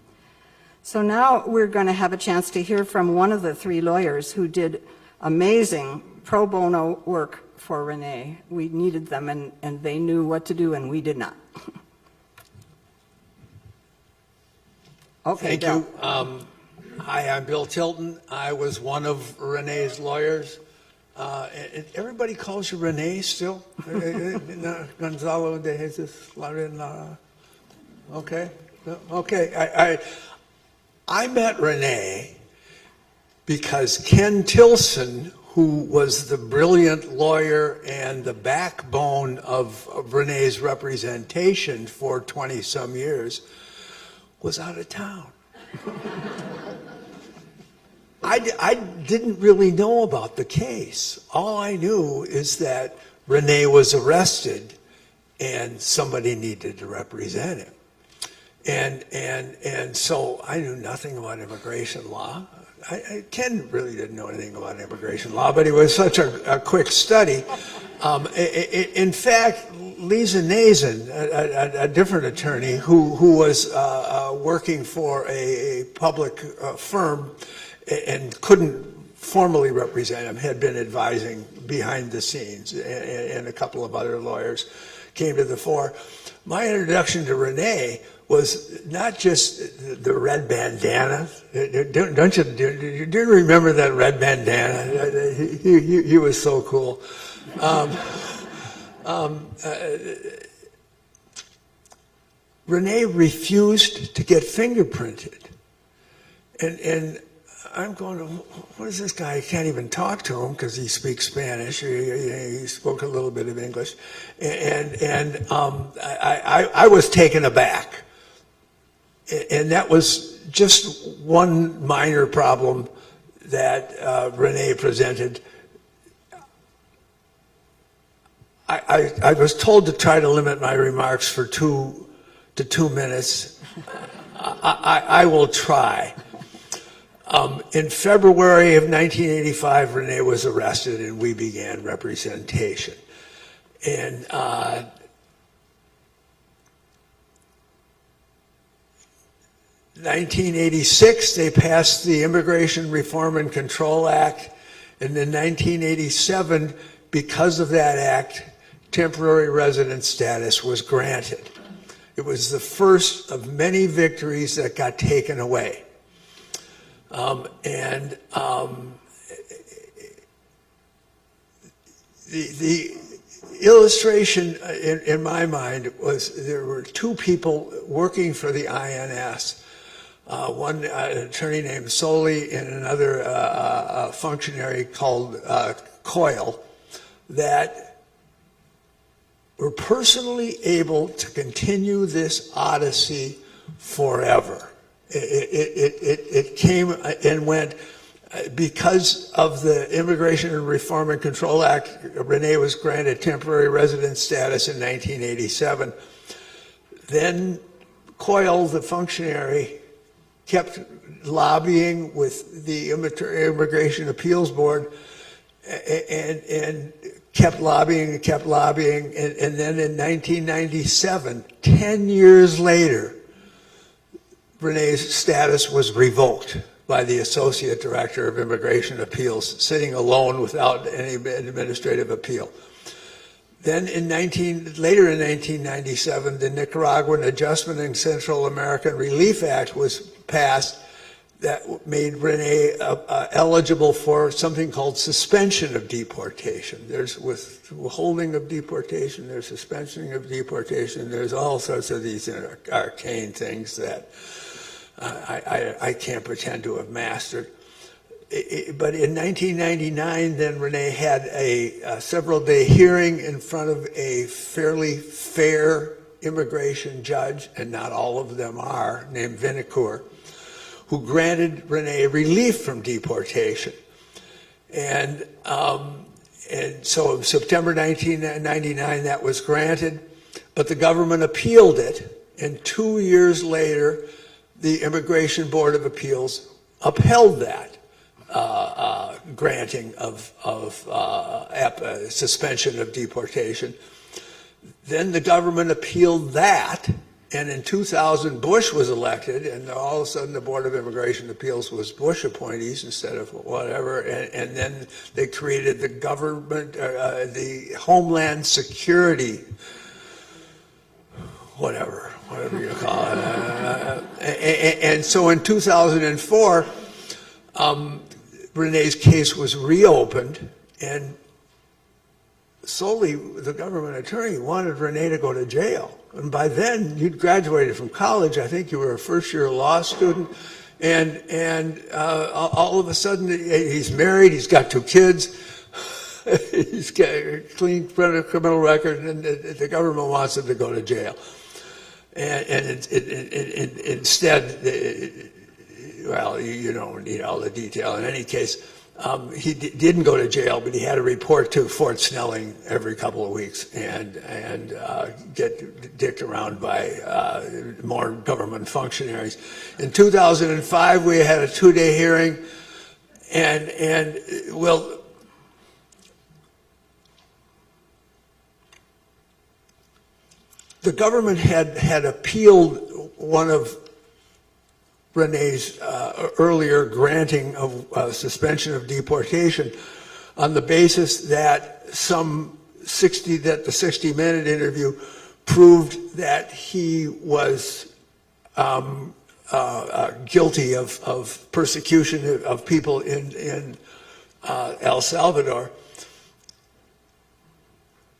So now we're going to have a chance to hear from one of the 3 lawyers who did amazing pro bono work for Renee. We needed them, and they knew what to do, and we did not. Okay, Thank Bill. you. Hi, I'm Bill Tilton. I was one of Renee's lawyers. Everybody calls you Renee still? Gonzalo de Jesus Larin. Okay. Okay. I met Renee because Ken Tilson, who was the brilliant lawyer and the backbone of Renee's representation for 20-some years, was out of town. I didn't really know about the case. All I knew is that Renee was arrested and somebody needed to represent him. And so I knew nothing about immigration law. Ken really didn't know anything about immigration law, but it was such a quick study. In fact, Lisa Nazen, a different attorney who was working for a public firm and couldn't formally represent him, had been advising behind the scenes, and a couple of other lawyers came to the fore. My introduction to Renee was not just the red bandana. Do you remember that red bandana? He was so cool. Renee refused to get fingerprinted. And I'm going, what is this guy? I can't even talk to him because he speaks Spanish. He spoke a little bit of English. And I was taken aback. And that was just one minor problem that Renee presented. I was told to try to limit my remarks to 2 minutes. I will try. In February of 1985, Renee was arrested and we began representation. And 1986, they passed the Immigration Reform and Control Act. And in 1987, because of that act, temporary resident status was granted. It was the first of many victories that got taken away. The illustration in my mind was there were 2 people working for the INS. One attorney named Soley and another functionary called Coyle, that were personally able to continue this odyssey forever. It came and went because of the Immigration and Reform and Control Act. Renee was granted temporary resident status in 1987. Then Coyle, the functionary, kept lobbying with the Immigration Appeals Board and kept lobbying and kept lobbying. And then in 1997, 10 years later, Renee's status was revoked by the Associate Director of Immigration Appeals, sitting alone without any administrative appeal. Then later in 1997, the Nicaraguan Adjustment and Central American Relief Act was passed that made Renee eligible for something called suspension of deportation. There's withholding of deportation, there's suspension of deportation, there's all sorts of these arcane things that I can't pretend to have mastered. But in 1999, then Renee had a several-day hearing in front of a fairly fair immigration judge, and not all of them are, named Vinacour, who granted Renee relief from deportation. And so in September 1999, that was granted, but the government appealed it, and 2 years later, the Immigration Board of Appeals upheld that. granting of suspension of deportation. Then the government appealed that, and in 2000, Bush was elected, and all of a sudden the Board of Immigration Appeals was Bush appointees instead of whatever, and then they created the government, the Homeland Security, whatever you call it. And so in 2004, Renee's case was reopened, and solely the government attorney wanted Renee to go to jail. And by then, you'd graduated from college. I think you were a first-year law student. And all of a sudden, he's married, he's got 2 kids, he's got a clean criminal record, and the government wants him to go to jail. And instead, well, you don't need all the detail. In any case, he didn't go to jail, but he had to report to Fort Snelling every couple of weeks and get dicked around by more government functionaries. In 2005, we had a 2-day hearing, and well, the government had appealed one of Renee's earlier granting of suspension of deportation on the basis that the 60-minute interview proved that he was guilty of persecution of people in El Salvador.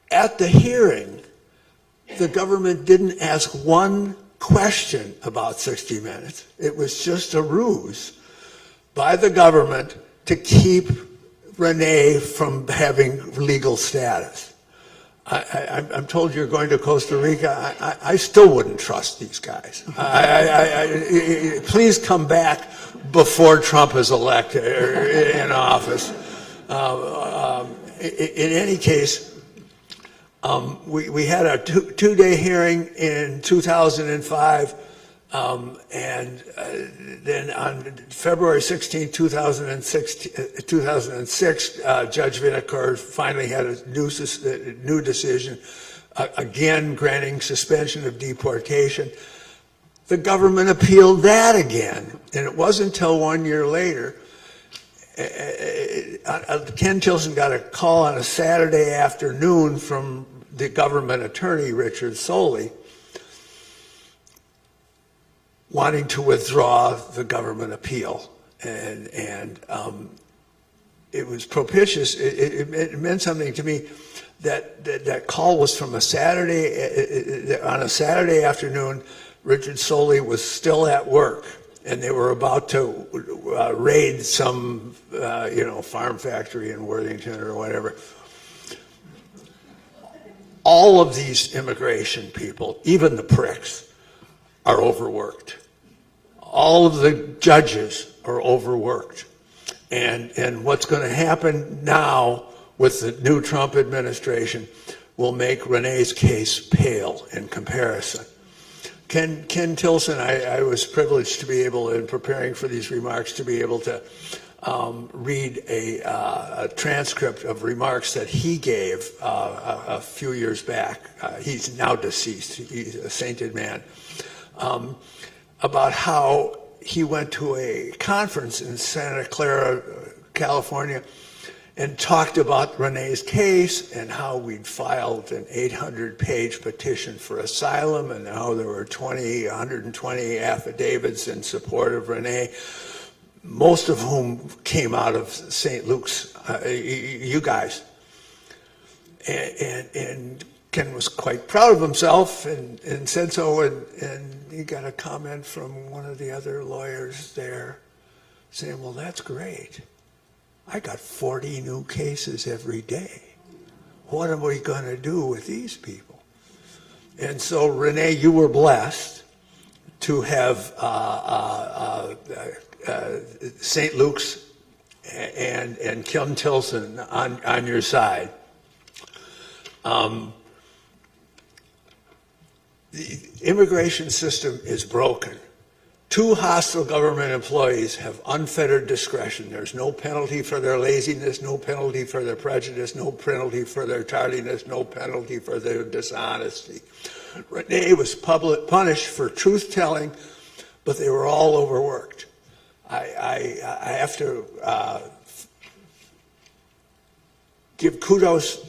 At the hearing, the government didn't ask one question about 60 Minutes. It was just a ruse by the government to keep Renee from having legal status. I'm told you're going to Costa Rica. I still wouldn't trust these guys. Please come back before Trump is elected or in office. In any case, we had a 2-day hearing in 2005, and then on February 16, 2006, Judge Vinacour finally had a new decision, again granting suspension of deportation. The government appealed that again, and it wasn't until 1 year later. Ken Tilson got a call on a Saturday afternoon from the government attorney, Richard Soley, wanting to withdraw the government appeal. And it was propitious. It meant something to me that call was from a Saturday, on a Saturday afternoon. Richard Soley was still at work, and they were about to raid some, farm factory in Worthington or whatever. All of these immigration people, even the pricks, are overworked. All of the judges are overworked. And what's going to happen now with the new Trump administration will make Renee's case pale in comparison. Ken Tilson, I was privileged to be able, in preparing for these remarks, to be able to read a transcript of remarks that he gave a few years back. He's now deceased. He's a sainted man. About how he went to a conference in Santa Clara, California, and talked about Renee's case and how we'd filed an 800-page petition for asylum and how there were 120 affidavits in support of Renee, most of whom came out of St. Luke's, you guys. And Ken was quite proud of himself and said so, and he got a comment from one of the other lawyers there saying, well, that's great. I got 40 new cases every day. What are we going to do with these people? And so, Renee, you were blessed to have St. Luke's and Ken Tilson on your side. The immigration system is broken, 2 hostile government employees have unfettered discretion. There's no penalty for their laziness, no penalty for their prejudice, no penalty for their tardiness, no penalty for their dishonesty. Renee was punished for truth-telling, but they were all overworked. I have to give kudos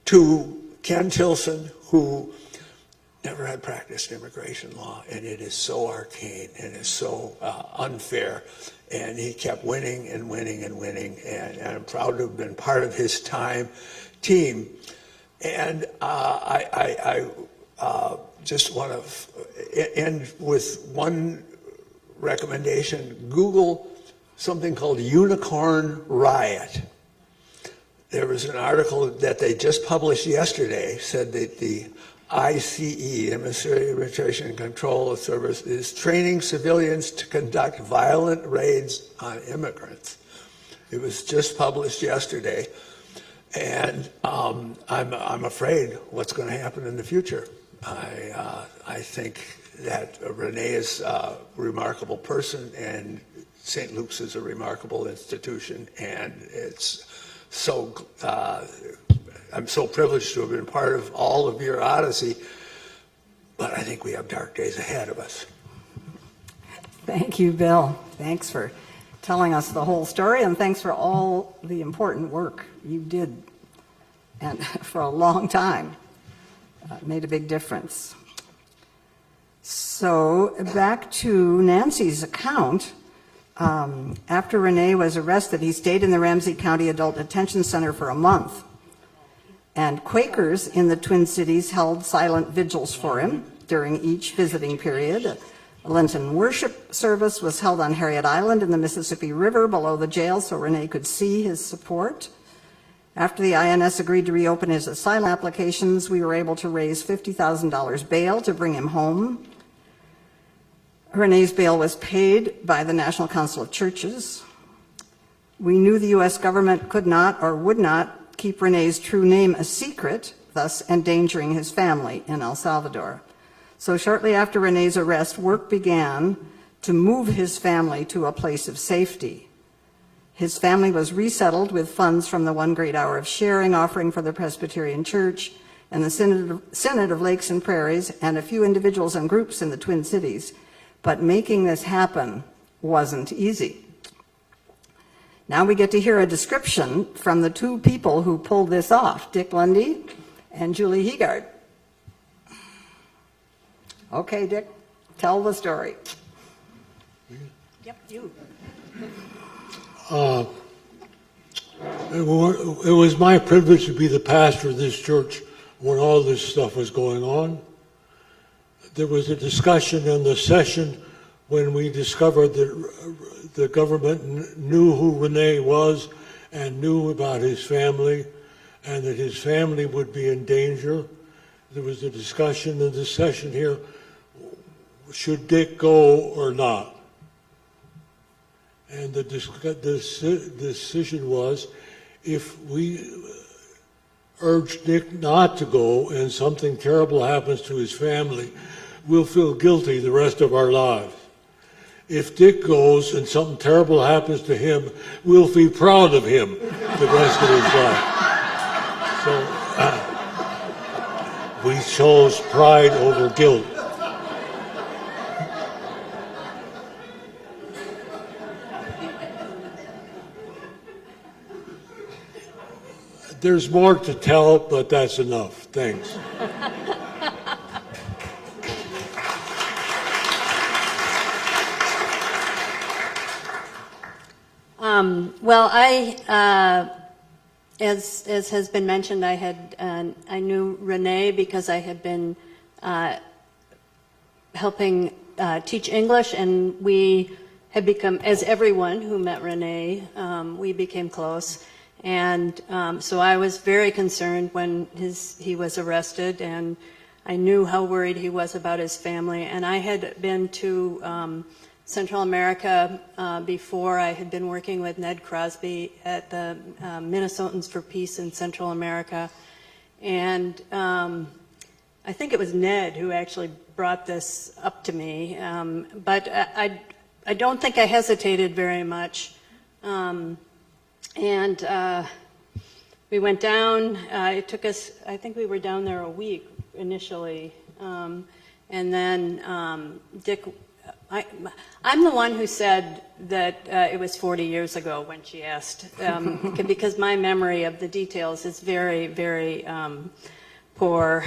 to Ken Tilson, who never had practiced immigration law, and it is so arcane and is so unfair. And he kept winning and winning and winning, and I'm proud to have been part of his team. And I just want to end with one recommendation. Google something called Unicorn Riot. There was an article that they just published yesterday, said that the ICE, Administration and Control Service, is training civilians to conduct violent raids on immigrants. It was just published yesterday, and I'm afraid what's going to happen in the future. I think that Renee is a remarkable person, and St. Luke's is a remarkable institution, and it's so I'm so privileged to have been part of all of your odyssey, but I think we have dark days ahead of us. Thank you, Bill. Thanks for telling us the whole story, and thanks for all the important work you did, and for a long time. Made a big difference. So back to Nancy's account. After Renee was arrested, he stayed in the Ramsey County Adult Detention Center for a month. And Quakers in the Twin Cities held silent vigils for him during each visiting period. A Lenten worship service was held on Harriet Island in the Mississippi River below the jail so Renee could see his support. After the INS agreed to reopen his asylum applications, we were able to raise $50,000 bail to bring him home. Renee's bail was paid by the National Council of Churches. We knew the U.S. government could not or would not keep Renee's true name a secret, thus endangering his family in El Salvador. So shortly after Renee's arrest, work began to move his family to a place of safety. His family was resettled with funds from the One Great Hour of Sharing offering for the Presbyterian Church and the Synod of Lakes and Prairies and a few individuals and groups in the Twin Cities. But making this happen wasn't easy. Now we get to hear a description from the 2 people who pulled this off, Dick Lundy and Julie Hegard. Okay, Dick, tell the story. Yep, you. It was my privilege to be the pastor of this church when all this stuff was going on. There was a discussion in the session when we discovered that the government knew who Renee was and knew about his family and that his family would be in danger. There was a discussion in the session here, should Dick go or not? And the decision was, if we urge Dick not to go and something terrible happens to his family, we'll feel guilty the rest of our lives. If Dick goes and something terrible happens to him, we'll feel proud of him the rest of his life. So we chose pride over guilt. There's more to tell, but that's enough. Thanks. Well, as has been mentioned, I knew Renee because I had been helping teach English, and we had become, as everyone who met Renee, we became close. And so I was very concerned when he was arrested, and I knew how worried he was about his family. And I had been to Central America before. I had been working with Ned Crosby at the Minnesotans for Peace in Central America. And I think it was Ned who actually brought this up to me, but I don't think I hesitated very much. We went down, it took us, I think we were down there a week initially, and then Dick, I'm the one who said that it was 40 years ago when she asked, because my memory of the details is very, very poor.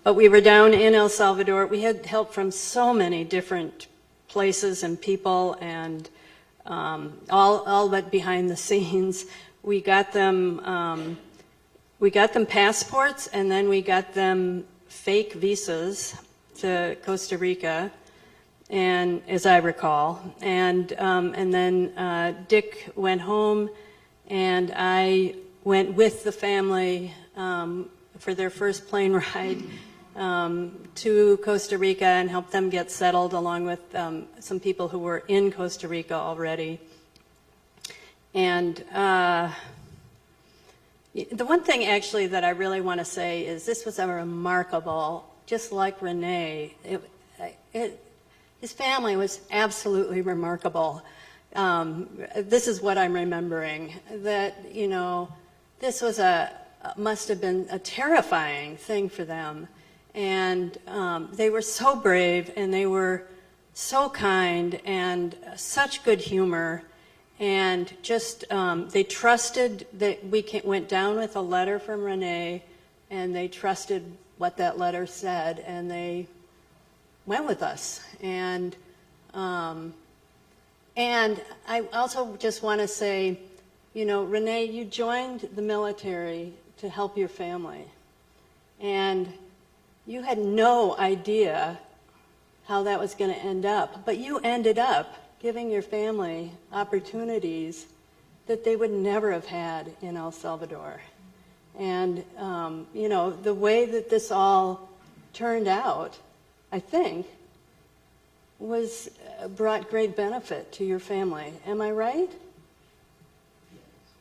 But we were down in El Salvador. We had help from so many different places and people, and all but behind the scenes. We got them passports, and then we got them fake visas to Costa Rica, and as I recall, and then Dick went home, and I went with the family for their first plane ride to Costa Rica and helped them get settled along with some people who were in Costa Rica already. And the one thing actually that I really want to say is this was a remarkable, just like Renee, his family was absolutely remarkable. This is what I'm remembering, that, you know, this was must have been a terrifying thing for them. And they were so brave, and they were so kind, and such good humor. And just, they trusted that we went down with a letter from Renee, and they trusted what that letter said, and they went with us. And I also just want to say, you know, Renee, you joined the military to help your family. And you had no idea how that was going to end up, but you ended up giving your family opportunities that they would never have had in El Salvador. And, you know, the way that this all turned out, I think, brought great benefit to your family. Am I right?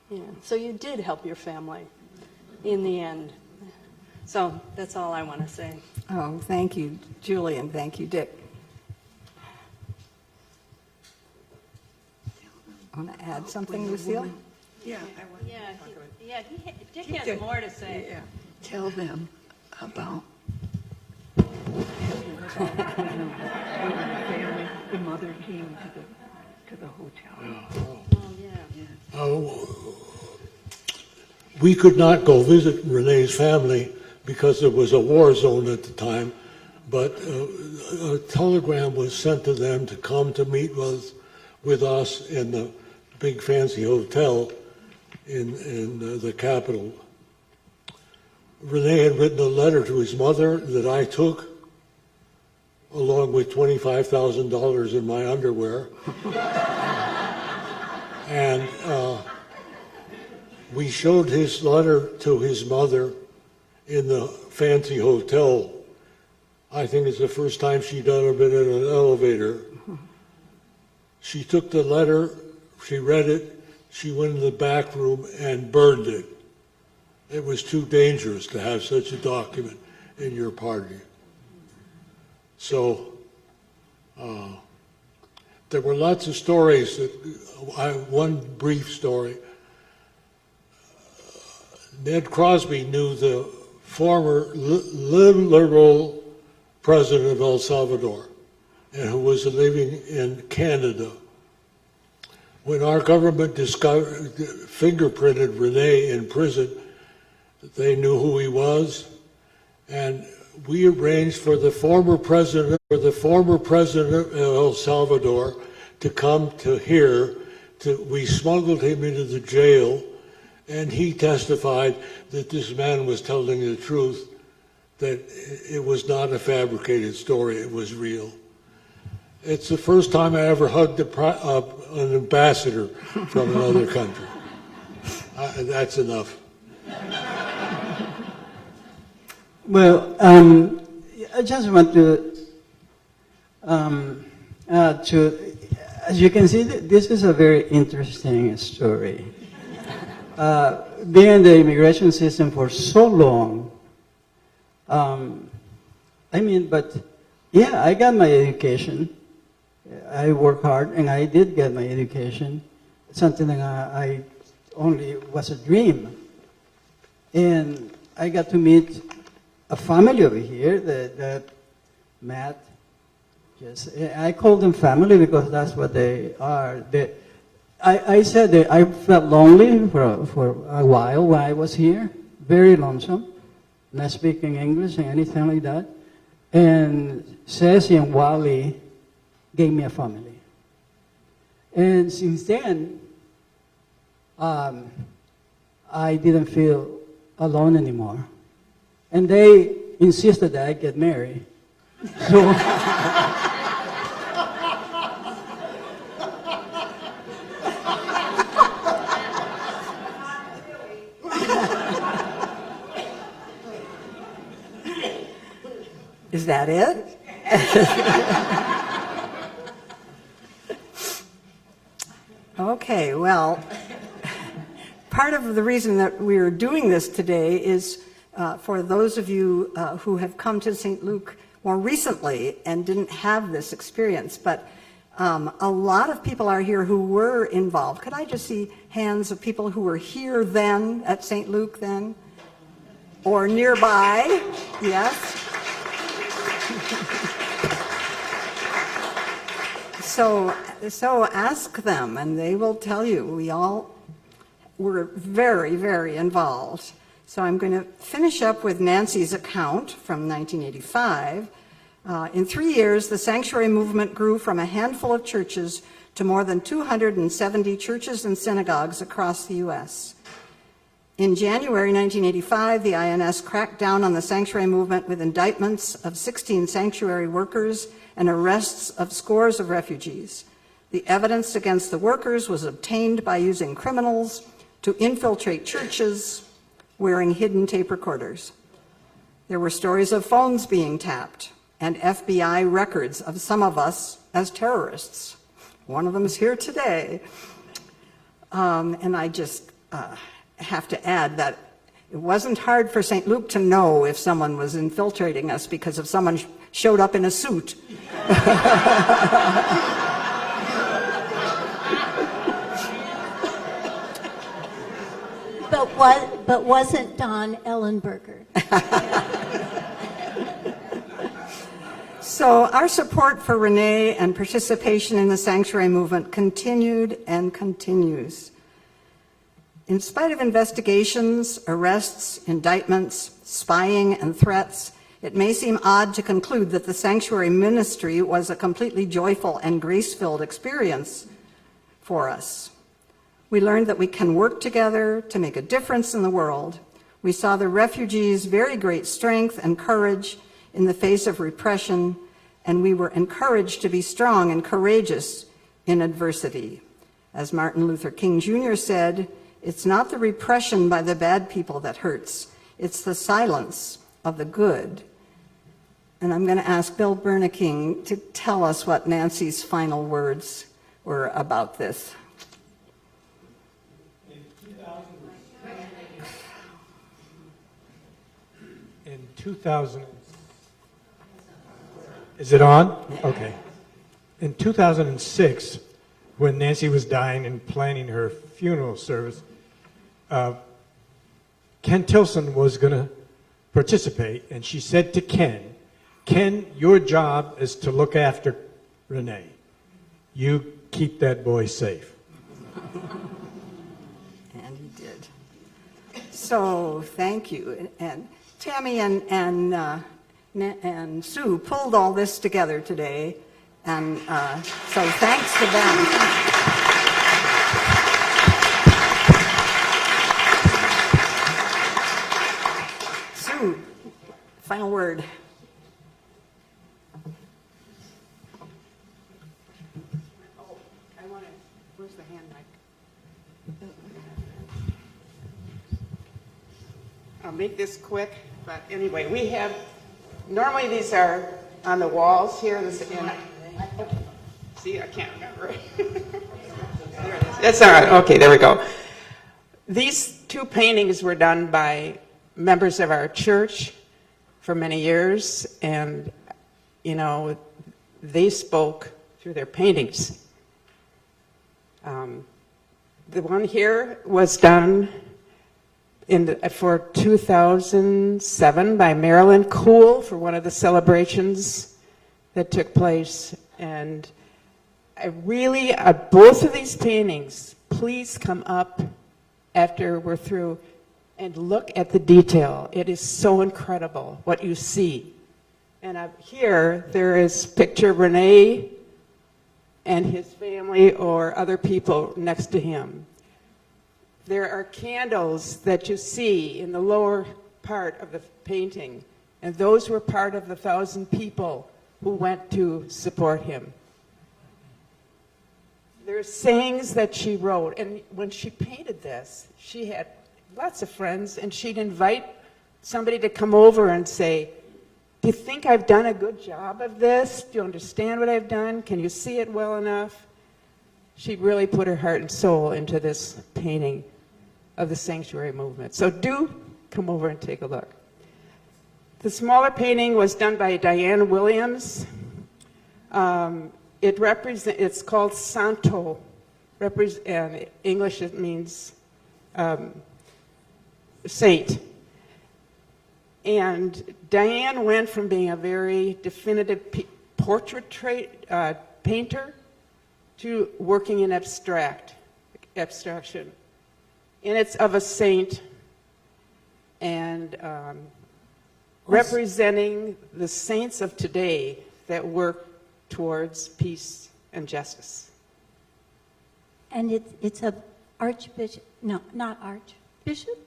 Yeah. So you did help your family in the end. So that's all I want to say. Oh, thank you, Julie, and thank you, Dick. Want to add something, Lucille? Yeah, Dick has more to say. Yeah. Tell them about the mother came to the hotel. We could not go visit Renee's family because there was a war zone at the time, but a telegram was sent to them to come to meet with us in the big fancy hotel in the capital. Renee had written a letter to his mother that I took, along with $25,000 in my underwear. And we showed his letter to his mother in the fancy hotel. I think it's the first time she'd ever been in an elevator. She took the letter, she read it, she went in the back room and burned it. It was too dangerous to have such a document in your party. So there were lots of stories. One brief story. Ned Crosby knew the former liberal president of El Salvador, and who was living in Canada. When our government fingerprinted Renee in prison, they knew who he was, and we arranged for the former president of El Salvador to come to here. We smuggled him into the jail, and he testified that this man was telling the truth, that it was not a fabricated story, it was real. It's the first time I ever hugged an ambassador from another country. That's enough. Well, I just want to as you can see, this is a very interesting story. Being in the immigration system for so long, I mean, but yeah, I got my education. I work hard, and I did get my education. Something that I only was a dream. And I got to meet a family over here that Matt, I call them family because that's what they are. I said that I felt lonely for a while when I was here, very lonesome, not speaking English and anything like that. And Ceci and Wally gave me a family. And since then, I didn't feel alone anymore. And they insisted that I get married. So Is that it? Okay, well, part of the reason that we're doing this today is for those of you who have come to St. Luke more recently and didn't have this experience, but a lot of people are here who were involved. Could I just see hands of people who were here then at St. Luke then? Or nearby? Yes. So ask them, and they will tell you. We all were very, very involved. So I'm going to finish up with Nancy's account from 1985. In 3 years, the sanctuary movement grew from a handful of churches to more than 270 churches and synagogues across the U.S. In January 1985, the INS cracked down on the sanctuary movement with indictments of 16 sanctuary workers and arrests of scores of refugees. The evidence against the workers was obtained by using criminals to infiltrate churches wearing hidden tape recorders. There were stories of phones being tapped and FBI records of some of us as terrorists. One of them is here today. And I just have to add that it wasn't hard for St. Luke to know if someone was infiltrating us because if someone showed up in a suit. But wasn't Don Ellenberger? So our support for Renee and participation in the sanctuary movement continued and continues. In spite of investigations, arrests, indictments, spying, and threats, it may seem odd to conclude that the sanctuary ministry was a completely joyful and grace-filled experience for us. We learned that we can work together to make a difference in the world. We saw the refugees' very great strength and courage in the face of repression, and we were encouraged to be strong and courageous in adversity. As Martin Luther King Jr. said, it's not the repression by the bad people that hurts, it's the silence of the good. And I'm going to ask Bill Berneking to tell us what Nancy's final words were about this. In 2000, is it on? Okay. In 2006, when Nancy was dying and planning her funeral service, Ken Tilson was going to participate, and she said to Ken, Ken, your job is to look after Renee. You keep that boy safe. And he did. So thank you. And Tammy and Sue pulled all this together today, and so thanks to them. Sue, final word. Where's the hand mic? I'll make this quick, but anyway, we have, normally these are on the walls here. See, I can't remember. There it is. That's all right. Okay, there we go. These two paintings were done by members of our church for many years, and, you know, they spoke through their paintings. The one here was done for 2007 by Marilyn Cool for one of the celebrations that took place. And I really, both of these paintings, please come up after we're through and look at the detail. It is so incredible what you see. And up here, there is picture Rene and his family or other people next to him. There are candles that you see in the lower part of the painting, and those were part of the 1,000 people who went to support him. There's sayings that she wrote, and when she painted this, she had lots of friends, and she'd invite somebody to come over and say, do you think I've done a good job of this? Do you understand what I've done? Can you see it well enough? She really put her heart and soul into this painting of the sanctuary movement. So do come over and take a look. The smaller painting was done by Diane Williams. It's called Santo. In English it means saint. And Diane went from being a very definitive portrait painter to working in abstraction. And it's of a saint and representing the saints of today that work towards peace and justice. And it's a Archbishop, no, not Archbishop,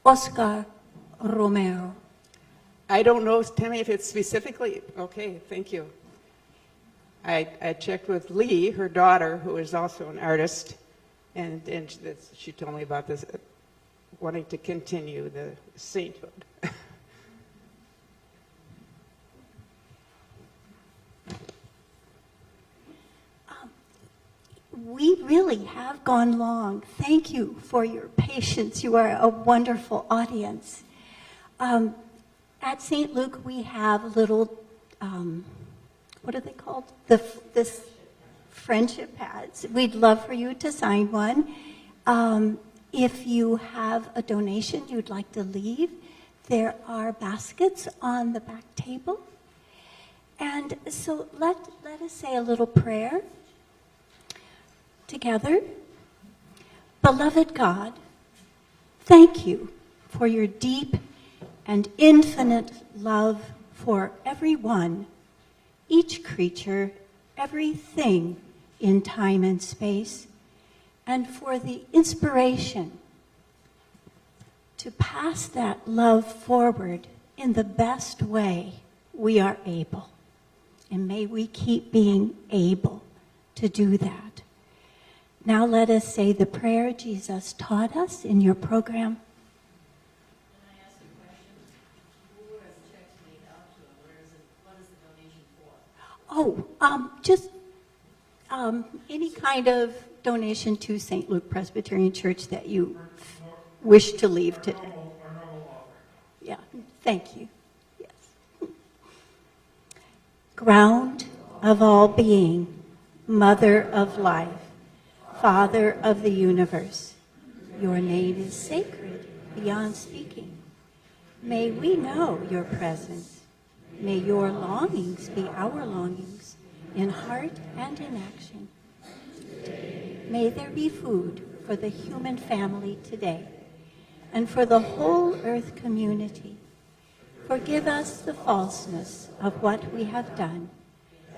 Oscar Romero. I don't know, Tammy, if it's specifically, okay, thank you. I checked with Lee, her daughter, who is also an artist, and she told me about this, wanting to continue the sainthood. We really have gone long. Thank you for your patience. You are a wonderful audience. At St. Luke, we have little, what are they called? This friendship pads. We'd love for you to sign one. If you have a donation you'd like to leave, there are baskets on the back table. And so let us say a little prayer together. Beloved God, thank you for your deep and infinite love for everyone, each creature, everything in time and space, and for the inspiration to pass that love forward in the best way we are able. And may we keep being able to do that. Now let us say the prayer Jesus taught us in your program. Can I ask a question? Who are the checks made out to, and what is the donation for? Just any kind of donation to St. Luke Presbyterian Church that you wish to leave today. Yeah, thank you. Yes. Ground of all being, mother of life, Father of the universe, your name is sacred beyond speaking. May we know your presence. May your longings be our longings in heart and in action. May there be food for the human family today and for the whole earth community. Forgive us the falseness of what we have done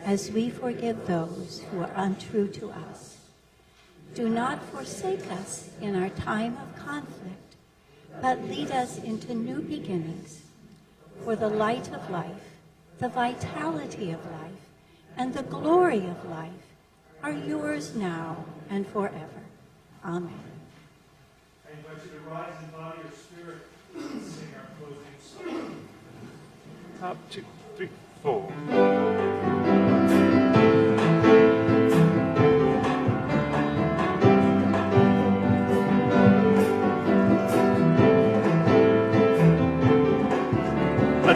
as we forgive those who are untrue to us. Do not forsake us in our time of conflict, but lead us into new beginnings. For the light of life, the vitality of life, and the glory of life are yours now and forever. Amen. I invite you to rise in body or spirit and sing our closing song. Top 2, 3, 4.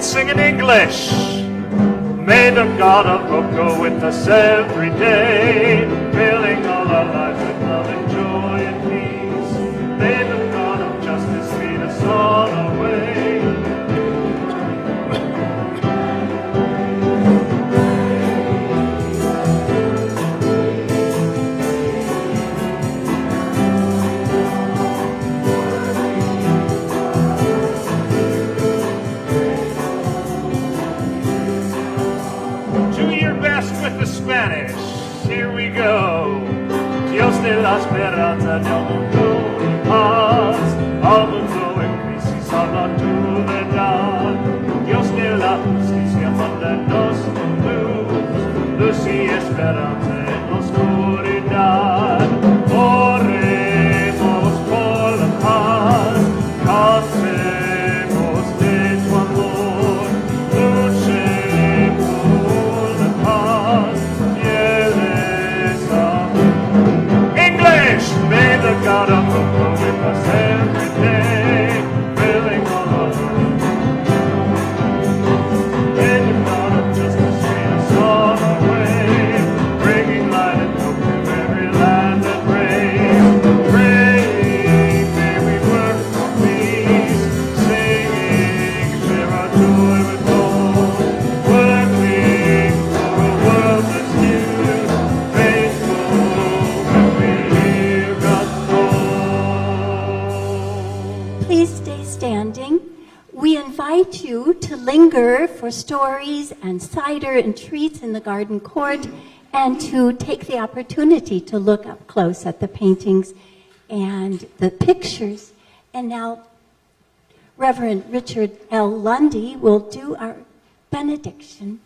Let's sing in English. May the God of hope go with us every day, filling all our lives with love and joy and peace. May the God of justice lead us on our way. 'Do your best with the Spanish. Here we go. Dios de la esperanza del mundo y paz. Al mundo en crisis habla tu verdad. Dios de la justicia mándanos tu luz. Luz y esperanza en la oscuridad. Oremos por la paz. Cantemos de tu amor. Luchemos por la paz. English! May the God of hope go with us every day, filling all our lives. May the God of justice lead us on our way, bringing light and hope to every land that prays. Praying, may we work for peace, singing, share our joy with all, working for a world that's new, faithful when we hear God's call. Please stay standing. We invite you to linger for stories and cider and treats in the garden court, and to take the opportunity to look up close at the paintings and the pictures. And now Reverend Richard L. Lundy will do our benediction.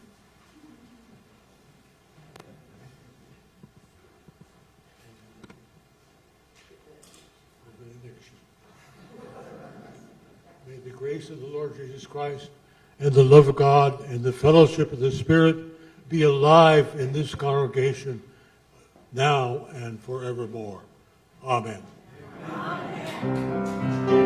May the grace of the Lord Jesus Christ and the love of God and the fellowship of the Spirit be alive in this congregation now and forevermore. Amen. Amen.